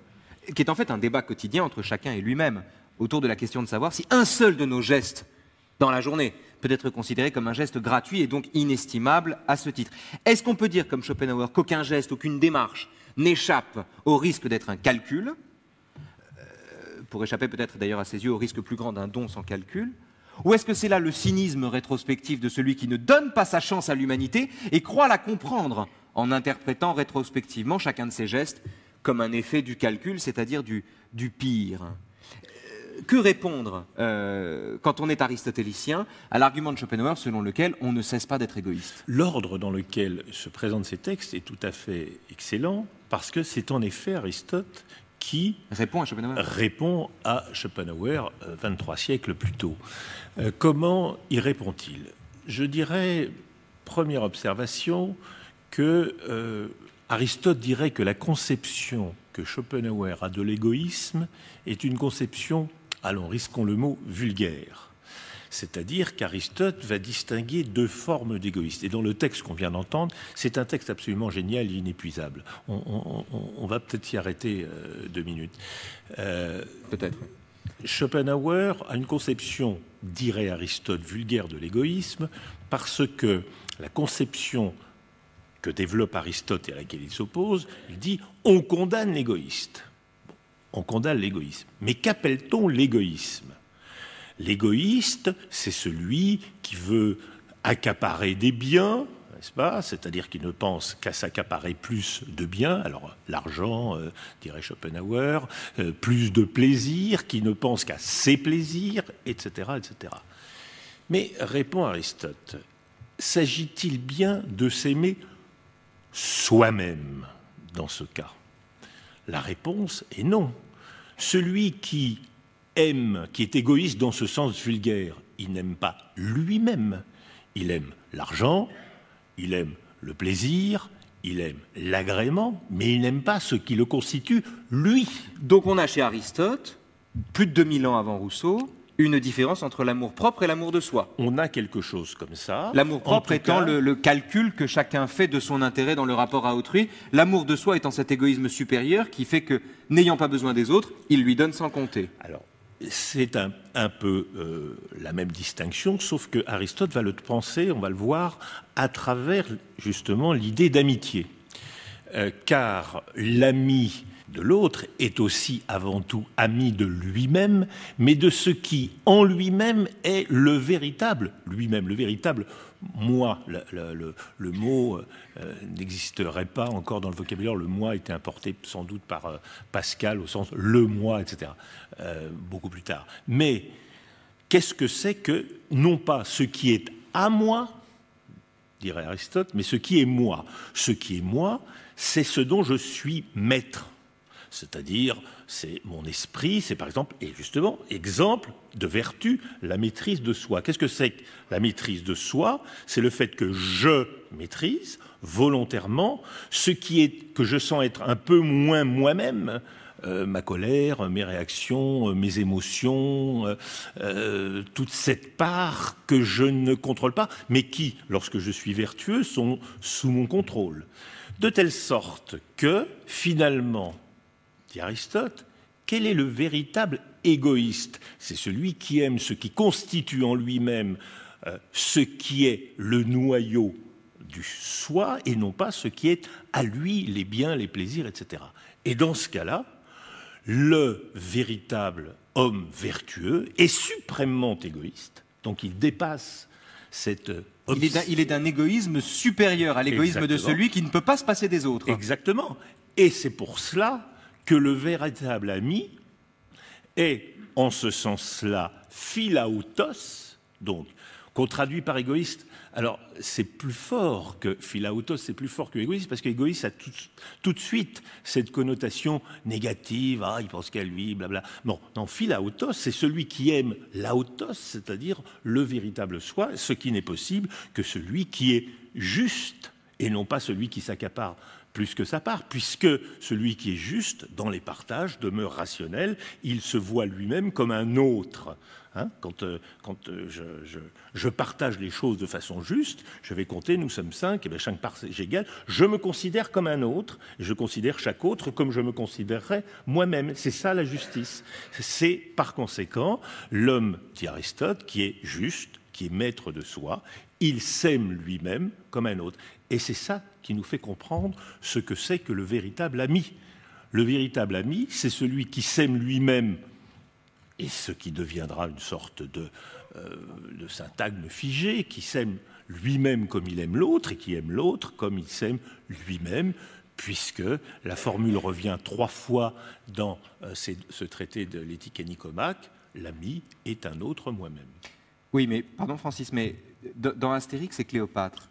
qui est en fait un débat quotidien entre chacun et lui-même, autour de la question de savoir si un seul de nos gestes dans la journée peut être considéré comme un geste gratuit et donc inestimable à ce titre. Est-ce qu'on peut dire, comme Schopenhauer, qu'aucun geste, aucune démarche n'échappe au risque d'être un calcul, pour échapper peut-être d'ailleurs à ses yeux au risque plus grand d'un don sans calcul? Ou est-ce que c'est là le cynisme rétrospectif de celui qui ne donne pas sa chance à l'humanité et croit la comprendre en interprétant rétrospectivement chacun de ses gestes comme un effet du calcul, c'est-à-dire du pire? Que répondre, quand on est aristotélicien, à l'argument de Schopenhauer selon lequel on ne cesse pas d'être égoïste? L'ordre dans lequel se présentent ces textes est tout à fait excellent, parce que c'est en effet Aristote qui répond à Schopenhauer 23 siècles plus tôt. Comment y répond-il? Je dirais, première observation, que Aristote dirait que la conception que Schopenhauer a de l'égoïsme est une conception, allons, risquons le mot, vulgaire. C'est-à-dire qu'Aristote va distinguer deux formes d'égoïsme. Et dans le texte qu'on vient d'entendre, c'est un texte absolument génial et inépuisable. On va peut-être s'y arrêter 2 minutes. Peut-être. Schopenhauer a une conception, dirait Aristote, vulgaire de l'égoïsme, parce que la conception que développe Aristote et à laquelle il s'oppose, il dit « on condamne l'égoïste ». On condamne l'égoïsme. Mais qu'appelle-t-on l'égoïsme? L'égoïste, c'est celui qui veut accaparer des biens, n'est-ce pas? C'est-à-dire qui ne pense qu'à s'accaparer plus de biens, alors l'argent, dirait Schopenhauer, plus de plaisir, qui ne pense qu'à ses plaisirs, etc., etc. Mais, répond Aristote, s'agit-il bien de s'aimer soi-même dans ce cas? La réponse est non. Celui qui aime, qui est égoïste dans ce sens vulgaire, il n'aime pas lui-même. Il aime l'argent, il aime le plaisir, il aime l'agrément, mais il n'aime pas ce qui le constitue, lui. Donc on a chez Aristote, plus de 2000 ans avant Rousseau, une différence entre l'amour-propre et l'amour de soi. On a quelque chose comme ça. L'amour-propre étant le calcul que chacun fait de son intérêt dans le rapport à autrui, l'amour de soi étant cet égoïsme supérieur qui fait que, n'ayant pas besoin des autres, il lui donne sans compter. Alors, c'est un peu la même distinction, sauf que Aristote va le penser, on va le voir, à travers justement l'idée d'amitié. Car l'ami de l'autre est aussi avant tout ami de lui-même, mais de ce qui en lui-même est le véritable lui-même, le véritable moi. Le mot n'existerait pas encore dans le vocabulaire, le moi était importé sans doute par Pascal au sens le moi, etc., beaucoup plus tard. Mais qu'est-ce que c'est que, non pas ce qui est à moi, dirait Aristote, mais ce qui est moi? Ce qui est moi, c'est ce dont je suis maître. C'est-à-dire, c'est mon esprit, c'est par exemple, et justement, exemple de vertu, la maîtrise de soi. Qu'est-ce que c'est que la maîtrise de soi? C'est le fait que je maîtrise volontairement ce qui est, que je sens être un peu moins moi-même, ma colère, mes réactions, mes émotions, toute cette part que je ne contrôle pas, mais qui, lorsque je suis vertueux, sont sous mon contrôle. De telle sorte que, finalement, dit Aristote, quel est le véritable égoïste? C'est celui qui aime ce qui constitue en lui-même ce qui est le noyau du soi et non pas ce qui est à lui les biens, les plaisirs, etc. Et dans ce cas-là, le véritable homme vertueux est suprêmement égoïste, donc il dépasse cette Il est d'un égoïsme supérieur à l'égoïsme de celui qui ne peut pas se passer des autres. Exactement. Et c'est pour cela que le véritable ami est, en ce sens-là, philautos, donc, qu'on traduit par égoïste. Alors, c'est plus fort que philautos, c'est plus fort que égoïste, parce qu'égoïste a tout de suite cette connotation négative, il pense qu'à lui, blabla. Non, philautos, c'est celui qui aime lautos, c'est-à-dire le véritable soi, ce qui n'est possible que celui qui est juste, et non pas celui qui s'accapare plus que sa part, puisque celui qui est juste, dans les partages, demeure rationnel, il se voit lui-même comme un autre. Quand je partage les choses de façon juste, je vais compter, nous sommes 5, et bien 5 parts égales, je me considère comme un autre, et je considère chaque autre comme je me considérerais moi-même. C'est ça la justice. C'est par conséquent l'homme, dit Aristote, qui est juste, qui est maître de soi, il s'aime lui-même comme un autre. Et c'est ça qui nous fait comprendre ce que c'est que le véritable ami. Le véritable ami, c'est celui qui s'aime lui-même, et ce qui deviendra une sorte de syntagme figé, qui s'aime lui-même comme il aime l'autre, et qui aime l'autre comme il s'aime lui-même, puisque la formule revient 3 fois dans ce traité de l'éthique à Nicomaque, l'ami est un autre moi-même. Oui, mais, pardon Francis, mais dans Astérix et Cléopâtre...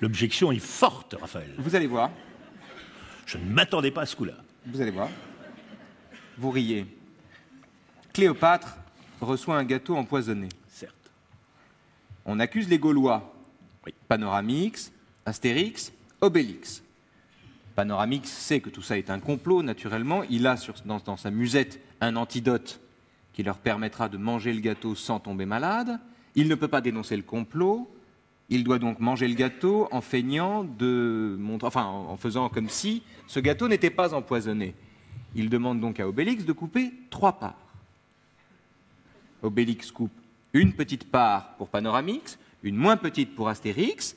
L'objection est forte, Raphaël. Vous allez voir. Je ne m'attendais pas à ce coup-là. Vous allez voir. Vous riez. Cléopâtre reçoit un gâteau empoisonné. Certes. On accuse les Gaulois. Oui. Panoramix, Astérix, Obélix. Panoramix sait que tout ça est un complot, naturellement. Il a dans sa musette un antidote qui leur permettra de manger le gâteau sans tomber malade. Il ne peut pas dénoncer le complot. Il doit donc manger le gâteau en feignant en faisant comme si ce gâteau n'était pas empoisonné. Il demande donc à Obélix de couper 3 parts. Obélix coupe une petite part pour Panoramix, une moins petite pour Astérix,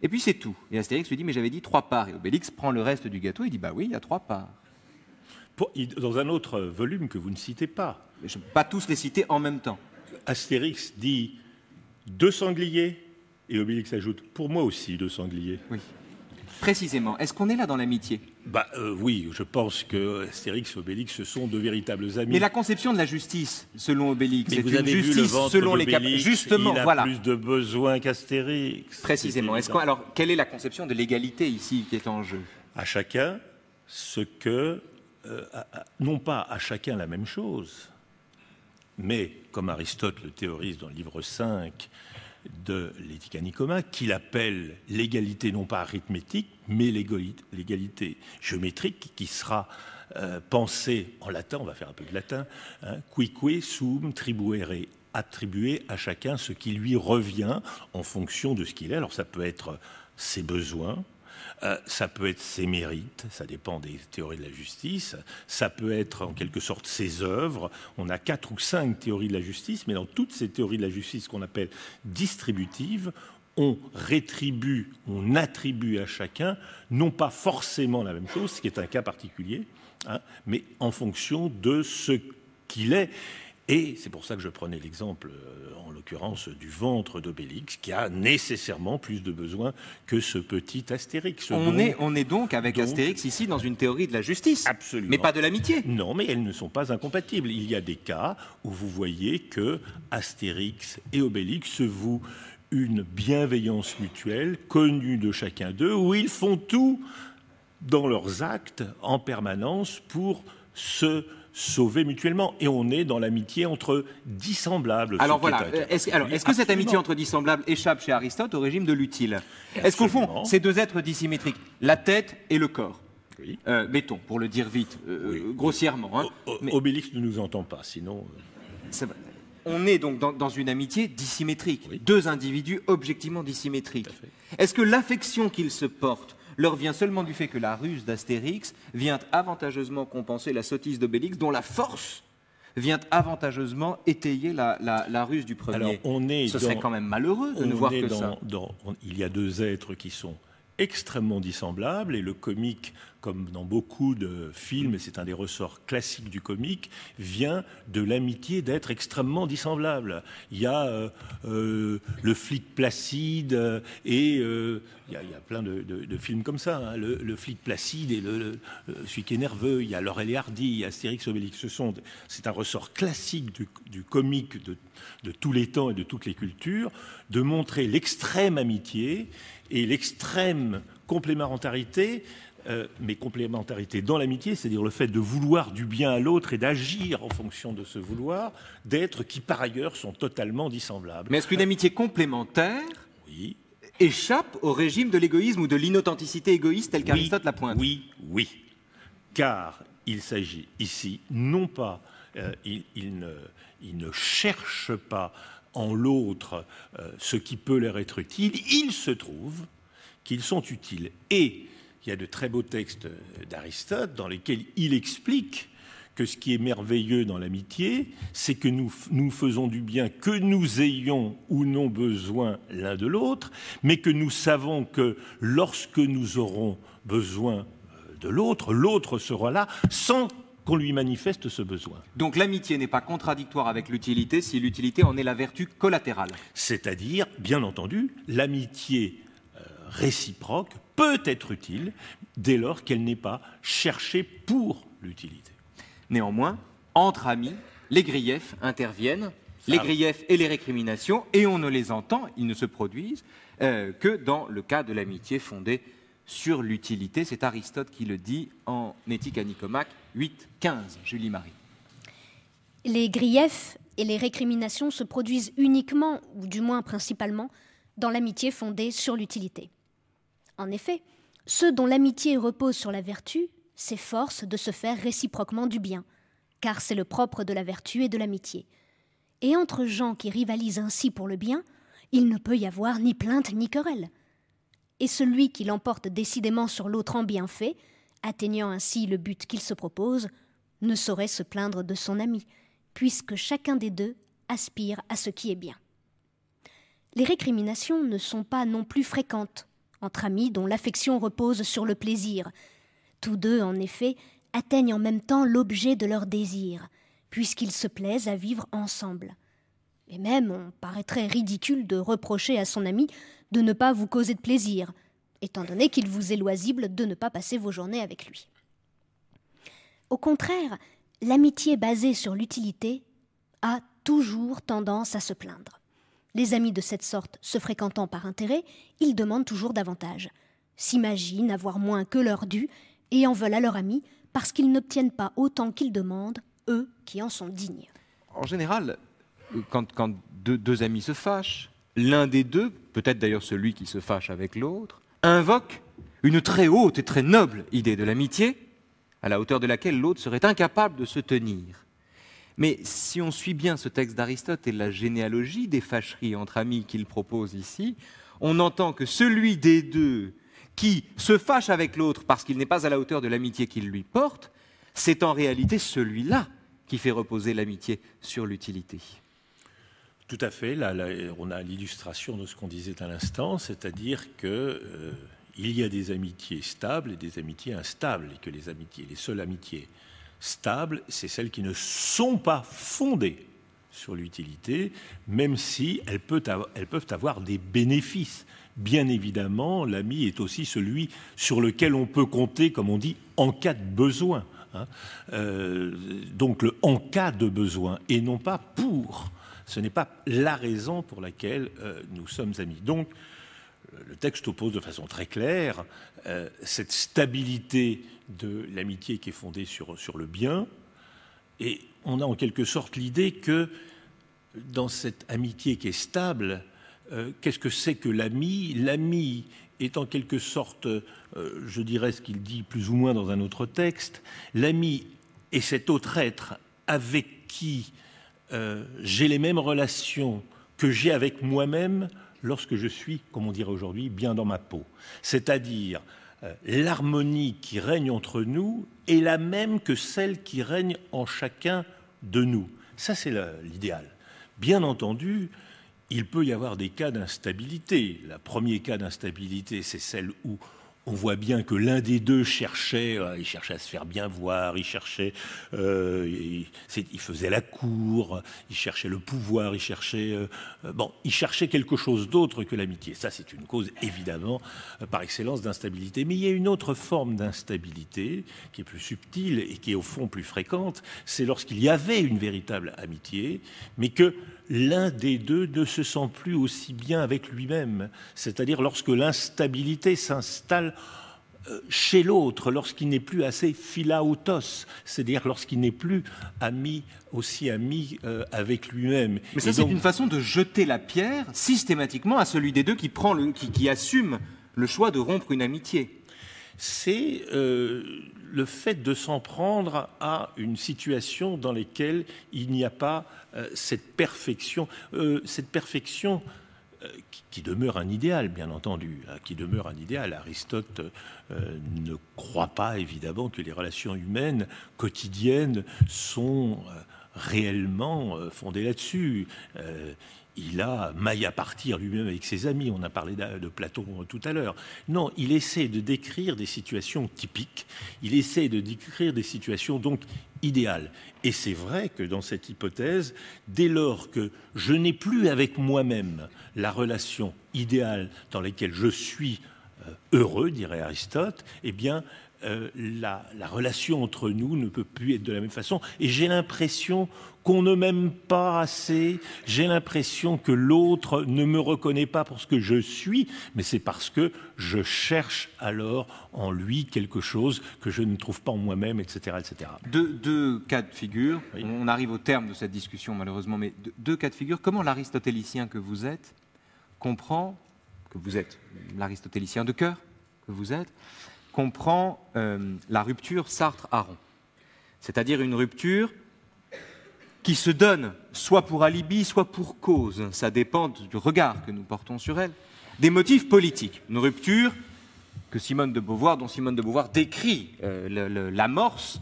et puis c'est tout. Et Astérix lui dit, mais j'avais dit 3 parts. Et Obélix prend le reste du gâteau et dit, bah oui, il y a 3 parts. Dans un autre volume que vous ne citez pas. Mais je ne peux pas tous les citer en même temps. Astérix dit 2 sangliers, et Obélix ajoute, pour moi aussi 2 sangliers. Oui. Précisément. Est-ce qu'on est là dans l'amitié ? Oui, je pense que Astérix et Obélix, ce sont de véritables amis. Mais la conception de la justice, selon Obélix, c'est vous une avez vu le justice ventre selon les d'Obélix, Justement, il a voilà. plus de besoins qu'Astérix. Précisément. Alors, quelle est la conception de l'égalité ici qui est en jeu ? À chacun ce que... non pas à chacun la même chose, mais, comme Aristote le théorise dans le livre 5 de l'éthique à Nicomaque, qu'il appelle l'égalité non pas arithmétique, mais l'égalité géométrique, qui sera pensée en latin, on va faire un peu de latin, quique sum tribuere, attribuer à chacun ce qui lui revient en fonction de ce qu'il est. Alors ça peut être ses besoins, ça peut être ses mérites, ça dépend des théories de la justice, ça peut être en quelque sorte ses œuvres. On a 4 ou 5 théories de la justice, mais dans toutes ces théories de la justice qu'on appelle distributives, on rétribue, on attribue à chacun, non pas forcément la même chose, ce qui est un cas particulier, mais en fonction de ce qu'il est. Et c'est pour ça que je prenais l'exemple, en l'occurrence, du ventre d'Obélix, qui a nécessairement plus de besoins que ce petit Astérix. On est donc avec Astérix ici dans une théorie de la justice, absolument. Mais pas de l'amitié. Non, mais elles ne sont pas incompatibles. Il y a des cas où vous voyez que Astérix et Obélix se vouent une bienveillance mutuelle, connue de chacun d'eux, où ils font tout dans leurs actes en permanence pour se sauver mutuellement. Et on est dans l'amitié entre dissemblables. Alors voilà, est-ce que cette amitié entre dissemblables échappe chez Aristote au régime de l'utile ? Est-ce qu'au fond, ces 2 êtres dissymétriques, la tête et le corps, oui. Mettons, pour le dire vite, grossièrement... Obélix ne nous entend pas, sinon... On est donc dans une amitié dissymétrique, oui. 2 individus objectivement dissymétriques. Est-ce que l'affection qu'ils se portent leur vient seulement du fait que la ruse d'Astérix vient avantageusement compenser la sottise d'Obélix, dont la force vient avantageusement étayer la ruse du premier ? Alors, Ce serait quand même malheureux de ne voir que ça. Il y a 2 êtres qui sont extrêmement dissemblables, et le comique, comme dans beaucoup de films, et c'est un des ressorts classiques du comique, vient de l'amitié d'être extrêmement dissemblable. Il y a le flic Placide, et il y a plein de films comme ça, hein. Le flic Placide et celui qui est nerveux, il y a Laurel et Hardy, il y a Astérix Obélix. C'est un ressort classique du comique de tous les temps et de toutes les cultures, de montrer l'extrême amitié et l'extrême complémentarité, mais complémentarité dans l'amitié, c'est-à-dire le fait de vouloir du bien à l'autre et d'agir en fonction de ce vouloir, d'êtres qui par ailleurs sont totalement dissemblables. Mais est-ce qu'une amitié complémentaire Oui. échappe au régime de l'égoïsme ou de l'inauthenticité égoïste tel qu'Aristote la pointe? Oui. Car il s'agit ici, non pas, il ne cherche pas en l'autre ce qui peut leur être utile, il se trouve qu'ils sont utiles. Et il y a de très beaux textes d'Aristote dans lesquels il explique que ce qui est merveilleux dans l'amitié, c'est que nous faisons du bien, que nous ayons ou non besoin l'un de l'autre, mais que nous savons que lorsque nous aurons besoin de l'autre, l'autre sera là sans qu'on lui manifeste ce besoin. Donc l'amitié n'est pas contradictoire avec l'utilité si l'utilité en est la vertu collatérale. C'est-à-dire, bien entendu, l'amitié réciproque peut être utile dès lors qu'elle n'est pas cherchée pour l'utilité. Néanmoins, entre amis, les griefs interviennent, les griefs et les récriminations, et on ne les entend, ils ne se produisent que dans le cas de l'amitié fondée sur l'utilité. C'est Aristote qui le dit en Éthique à Nicomaque 8.15. Julie Marie. Les griefs et les récriminations se produisent uniquement, ou du moins principalement, dans l'amitié fondée sur l'utilité. En effet, ceux dont l'amitié repose sur la vertu s'efforcent de se faire réciproquement du bien, car c'est le propre de la vertu et de l'amitié. Et entre gens qui rivalisent ainsi pour le bien, il ne peut y avoir ni plainte ni querelle. Et celui qui l'emporte décidément sur l'autre en bienfait, atteignant ainsi le but qu'il se propose, ne saurait se plaindre de son ami, puisque chacun des deux aspire à ce qui est bien. Les récriminations ne sont pas non plus fréquentes entre amis dont l'affection repose sur le plaisir. Tous deux, en effet, atteignent en même temps l'objet de leur désir, puisqu'ils se plaisent à vivre ensemble. Et même, on paraîtrait ridicule de reprocher à son ami de ne pas vous causer de plaisir, étant donné qu'il vous est loisible de ne pas passer vos journées avec lui. Au contraire, l'amitié basée sur l'utilité a toujours tendance à se plaindre. Les amis de cette sorte, se fréquentant par intérêt, ils demandent toujours davantage, s'imaginent avoir moins que leur dû et en veulent à leur ami parce qu'ils n'obtiennent pas autant qu'ils demandent, eux qui en sont dignes. En général, quand deux amis se fâchent, l'un des deux, peut-être d'ailleurs celui qui se fâche avec l'autre, invoque une très haute et très noble idée de l'amitié, à la hauteur de laquelle l'autre serait incapable de se tenir. Mais si on suit bien ce texte d'Aristote et la généalogie des fâcheries entre amis qu'il propose ici, on entend que celui des deux qui se fâche avec l'autre parce qu'il n'est pas à la hauteur de l'amitié qu'il lui porte, c'est en réalité celui-là qui fait reposer l'amitié sur l'utilité. Tout à fait. Là, on a l'illustration de ce qu'on disait à l'instant, c'est-à-dire que il y a des amitiés stables et des amitiés instables, et que les seules amitiés stables, c'est celles qui ne sont pas fondées sur l'utilité, même si elles peuvent avoir des bénéfices. Bien évidemment, l'ami est aussi celui sur lequel on peut compter, comme on dit, en cas de besoin. Donc le en cas de besoin, et non pas pour. Ce n'est pas la raison pour laquelle nous sommes amis. Donc, le texte oppose de façon très claire cette stabilité de l'amitié qui est fondée sur le bien, et on a en quelque sorte l'idée que dans cette amitié qui est stable, qu'est-ce que c'est que l'ami ? L'ami est en quelque sorte, je dirais ce qu'il dit plus ou moins dans un autre texte, l'ami est cet autre être avec qui j'ai les mêmes relations que j'ai avec moi-même lorsque je suis, comme on dirait aujourd'hui, bien dans ma peau. C'est-à-dire, l'harmonie qui règne entre nous est la même que celle qui règne en chacun de nous. Ça, c'est l'idéal. Bien entendu, il peut y avoir des cas d'instabilité. Le premier cas d'instabilité, c'est celle où on voit bien que l'un des deux cherchait à se faire bien voir, il faisait la cour, il cherchait le pouvoir, il cherchait quelque chose d'autre que l'amitié. Ça, c'est une cause, évidemment, par excellence d'instabilité. Mais il y a une autre forme d'instabilité qui est plus subtile et qui est au fond plus fréquente, c'est lorsqu'il y avait une véritable amitié, mais que l'un des deux ne se sent plus aussi bien avec lui-même. C'est-à-dire lorsque l'instabilité s'installe chez l'autre, lorsqu'il n'est plus assez philautos, c'est-à-dire lorsqu'il n'est plus aussi ami avec lui-même. Mais ça, c'est une façon de jeter la pierre systématiquement à celui des deux qui assume le choix de rompre une amitié. C'est le fait de s'en prendre à une situation dans laquelle il n'y a pas cette perfection qui demeure un idéal, bien entendu, qui demeure un idéal. Aristote ne croit pas, évidemment, que les relations humaines quotidiennes sont réellement fondées là-dessus. Il a maille à partir lui-même avec ses amis, on a parlé de Platon tout à l'heure. Non, il essaie de décrire des situations typiques, il essaie de décrire des situations donc idéales. Et c'est vrai que dans cette hypothèse, dès lors que je n'ai plus avec moi-même la relation idéale dans laquelle je suis heureux, dirait Aristote, eh bien, la relation entre nous ne peut plus être de la même façon. Et j'ai l'impression qu'on ne m'aime pas assez, j'ai l'impression que l'autre ne me reconnaît pas pour ce que je suis, mais c'est parce que je cherche alors en lui quelque chose que je ne trouve pas en moi-même, etc. etc. Deux cas de figure, oui. On arrive au terme de cette discussion malheureusement, mais deux cas de figure. Comment l'aristotélicien que vous êtes comprend, que vous êtes l'aristotélicien de cœur que vous êtes, comprend la rupture Sartre-Aron, c'est-à-dire une rupture qui se donne soit pour alibi, soit pour cause, ça dépend du regard que nous portons sur elle, des motifs politiques. Une rupture dont Simone de Beauvoir décrit l'amorce,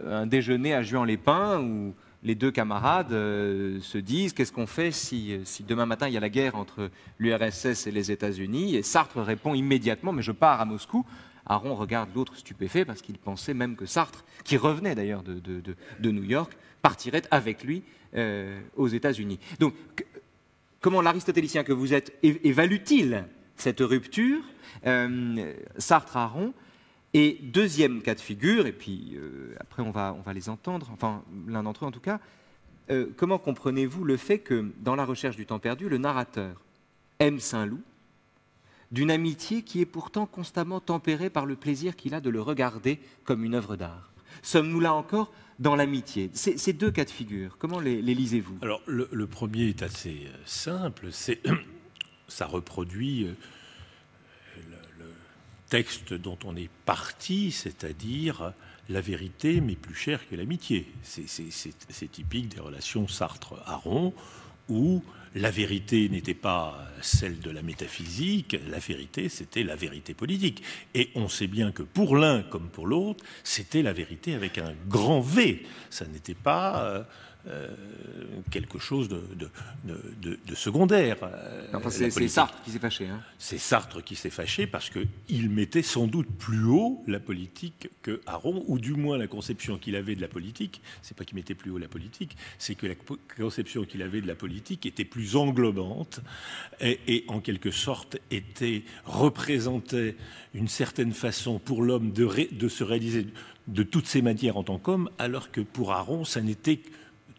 un déjeuner à Juan-les-Pins où les deux camarades se disent qu'est-ce qu'on fait si demain matin il y a la guerre entre l'URSS et les États-Unis, et Sartre répond immédiatement mais je pars à Moscou. Aron regarde l'autre stupéfait parce qu'il pensait même que Sartre, qui revenait d'ailleurs de New York, partirait avec lui aux États-Unis. Donc, comment l'aristotélicien que vous êtes évalue-t-il cette rupture Sartre-Aron? Et deuxième cas de figure, et puis après on va les entendre, enfin l'un d'entre eux en tout cas, comment comprenez-vous le fait que dans La recherche du temps perdu, le narrateur aime Saint-Loup d'une amitié qui est pourtant constamment tempérée par le plaisir qu'il a de le regarder comme une œuvre d'art? Sommes-nous là encore dans l'amitié? Ces deux cas de figure, comment les lisez-vous? Alors, le premier est assez simple, ça reproduit le texte dont on est parti, c'est-à-dire la vérité m'est plus chère que l'amitié. C'est typique des relations Sartre-Aron, où la vérité n'était pas celle de la métaphysique, la vérité, c'était la vérité politique. Et on sait bien que pour l'un comme pour l'autre, c'était la vérité avec un grand V. Ça n'était pas quelque chose de secondaire. Enfin, c'est Sartre qui s'est fâché. Hein. C'est Sartre qui s'est fâché parce qu'il mettait sans doute plus haut la politique que Aron, ou du moins la conception qu'il avait de la politique. C'est pas qu'il mettait plus haut la politique, c'est que la conception qu'il avait de la politique était plus englobante et en quelque sorte représentait une certaine façon pour l'homme de se réaliser de toutes ses manières en tant qu'homme, alors que pour Aron,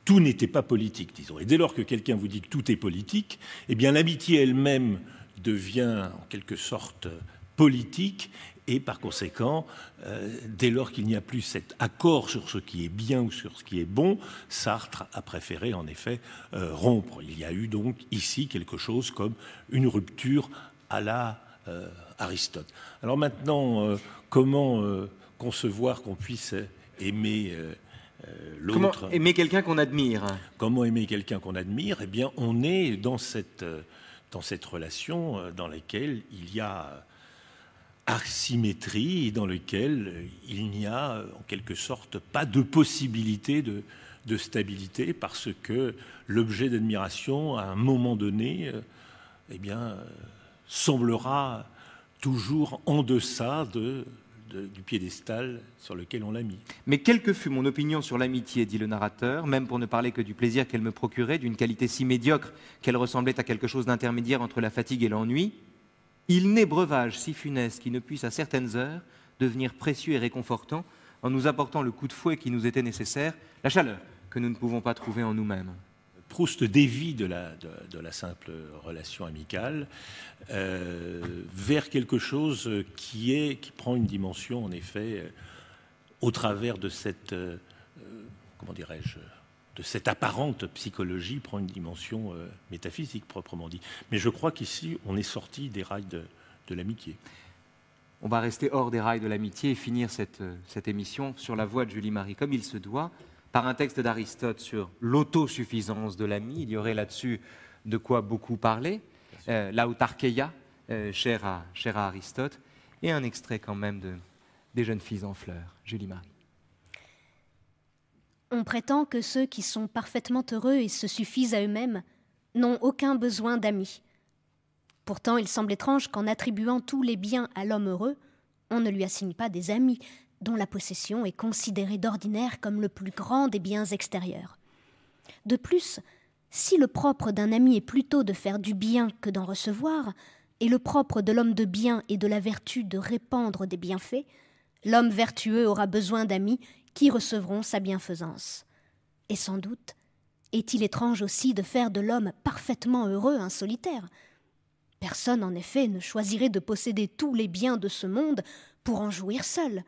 tout n'était pas politique, disons. Et dès lors que quelqu'un vous dit que tout est politique, eh bien l'amitié elle-même devient en quelque sorte politique, et par conséquent, dès lors qu'il n'y a plus cet accord sur ce qui est bien ou sur ce qui est bon, Sartre a préféré en effet rompre. Il y a eu donc ici quelque chose comme une rupture à la Aristote. Alors maintenant, comment concevoir qu'on puisse aimer l'autre. Comment aimer quelqu'un qu'on admire? Comment aimer quelqu'un qu'on admire? Eh bien, on est dans cette relation dans laquelle il y a asymétrie et dans laquelle il n'y a, en quelque sorte, pas de possibilité de stabilité parce que l'objet d'admiration, à un moment donné, semblera toujours en deçà du piédestal sur lequel on l'a mis. Mais quelle que fût mon opinion sur l'amitié, dit le narrateur, même pour ne parler que du plaisir qu'elle me procurait, d'une qualité si médiocre qu'elle ressemblait à quelque chose d'intermédiaire entre la fatigue et l'ennui, il n'est breuvage si funeste qui ne puisse à certaines heures devenir précieux et réconfortant en nous apportant le coup de fouet qui nous était nécessaire, la chaleur que nous ne pouvons pas trouver en nous-mêmes. Proust dévie de la simple relation amicale vers quelque chose qui prend une dimension, en effet, au travers de cette, de cette apparente psychologie, prend une dimension métaphysique, proprement dit. Mais je crois qu'ici, on est sorti des rails de l'amitié. On va rester hors des rails de l'amitié et finir cette émission sur la voie de Julie-Marie, comme il se doit, par un texte d'Aristote sur l'autosuffisance de l'ami. Il y aurait là-dessus de quoi beaucoup parler. L'autarkeia, cher à Aristote, et un extrait quand même des jeunes filles en fleurs. Julie-Marie. On prétend que ceux qui sont parfaitement heureux et se suffisent à eux-mêmes n'ont aucun besoin d'amis. Pourtant, il semble étrange qu'en attribuant tous les biens à l'homme heureux, on ne lui assigne pas des amis, dont la possession est considérée d'ordinaire comme le plus grand des biens extérieurs. De plus, si le propre d'un ami est plutôt de faire du bien que d'en recevoir, et le propre de l'homme de bien et de la vertu de répandre des bienfaits, l'homme vertueux aura besoin d'amis qui recevront sa bienfaisance. Et sans doute, est-il étrange aussi de faire de l'homme parfaitement heureux un solitaire. Personne, en effet, ne choisirait de posséder tous les biens de ce monde pour en jouir seul,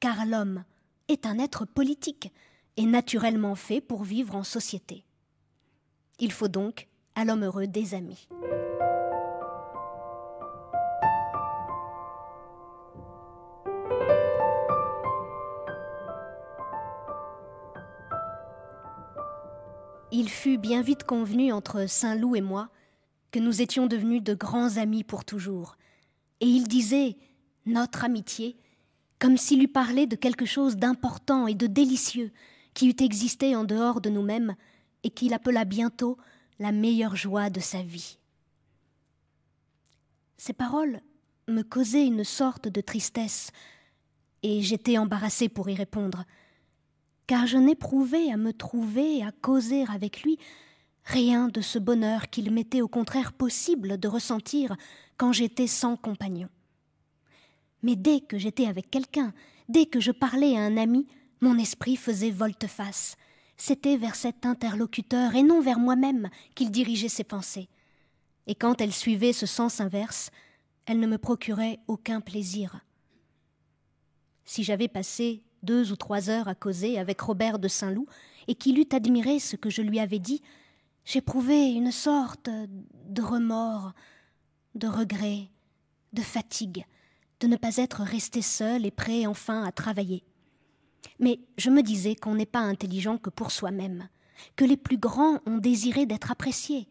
car l'homme est un être politique et naturellement fait pour vivre en société. Il faut donc à l'homme heureux des amis. Il fut bien vite convenu entre Saint-Loup et moi que nous étions devenus de grands amis pour toujours, et il disait « notre amitié » comme s'il eût parlé de quelque chose d'important et de délicieux qui eût existé en dehors de nous-mêmes et qu'il appela bientôt la meilleure joie de sa vie. Ces paroles me causaient une sorte de tristesse et j'étais embarrassée pour y répondre, car je n'éprouvais à me trouver, à causer avec lui, rien de ce bonheur qu'il m'était au contraire possible de ressentir quand j'étais sans compagnon. Mais dès que j'étais avec quelqu'un, dès que je parlais à un ami, mon esprit faisait volte-face. C'était vers cet interlocuteur et non vers moi-même qu'il dirigeait ses pensées. Et quand elle suivait ce sens inverse, elle ne me procurait aucun plaisir. Si j'avais passé 2 ou 3 heures à causer avec Robert de Saint-Loup et qu'il eût admiré ce que je lui avais dit, j'éprouvais une sorte de remords, de regret, de fatigue, de ne pas être resté seul et prêt enfin à travailler. Mais je me disais qu'on n'est pas intelligent que pour soi-même, que les plus grands ont désiré d'être appréciés,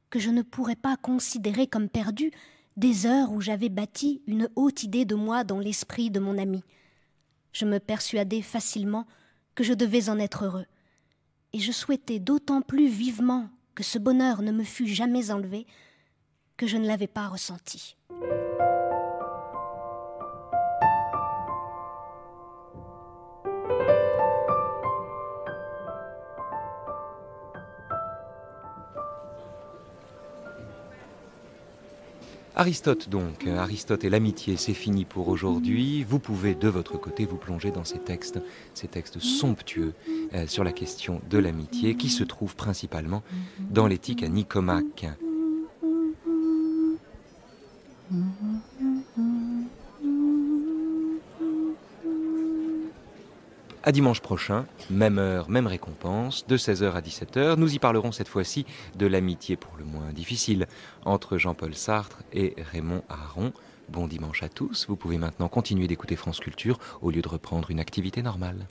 que je ne pourrais pas considérer comme perdues des heures où j'avais bâti une haute idée de moi dans l'esprit de mon ami. Je me persuadais facilement que je devais en être heureux, et je souhaitais d'autant plus vivement que ce bonheur ne me fût jamais enlevé que je ne l'avais pas ressenti. Aristote donc, Aristote et l'amitié, c'est fini pour aujourd'hui. Vous pouvez de votre côté vous plonger dans ces textes somptueux sur la question de l'amitié qui se trouvent principalement dans l'éthique à Nicomaque. À dimanche prochain, même heure, même récompense, de 16h à 17h. Nous y parlerons cette fois-ci de l'amitié pour le moins difficile entre Jean-Paul Sartre et Raymond Aron. Bon dimanche à tous. Vous pouvez maintenant continuer d'écouter France Culture au lieu de reprendre une activité normale.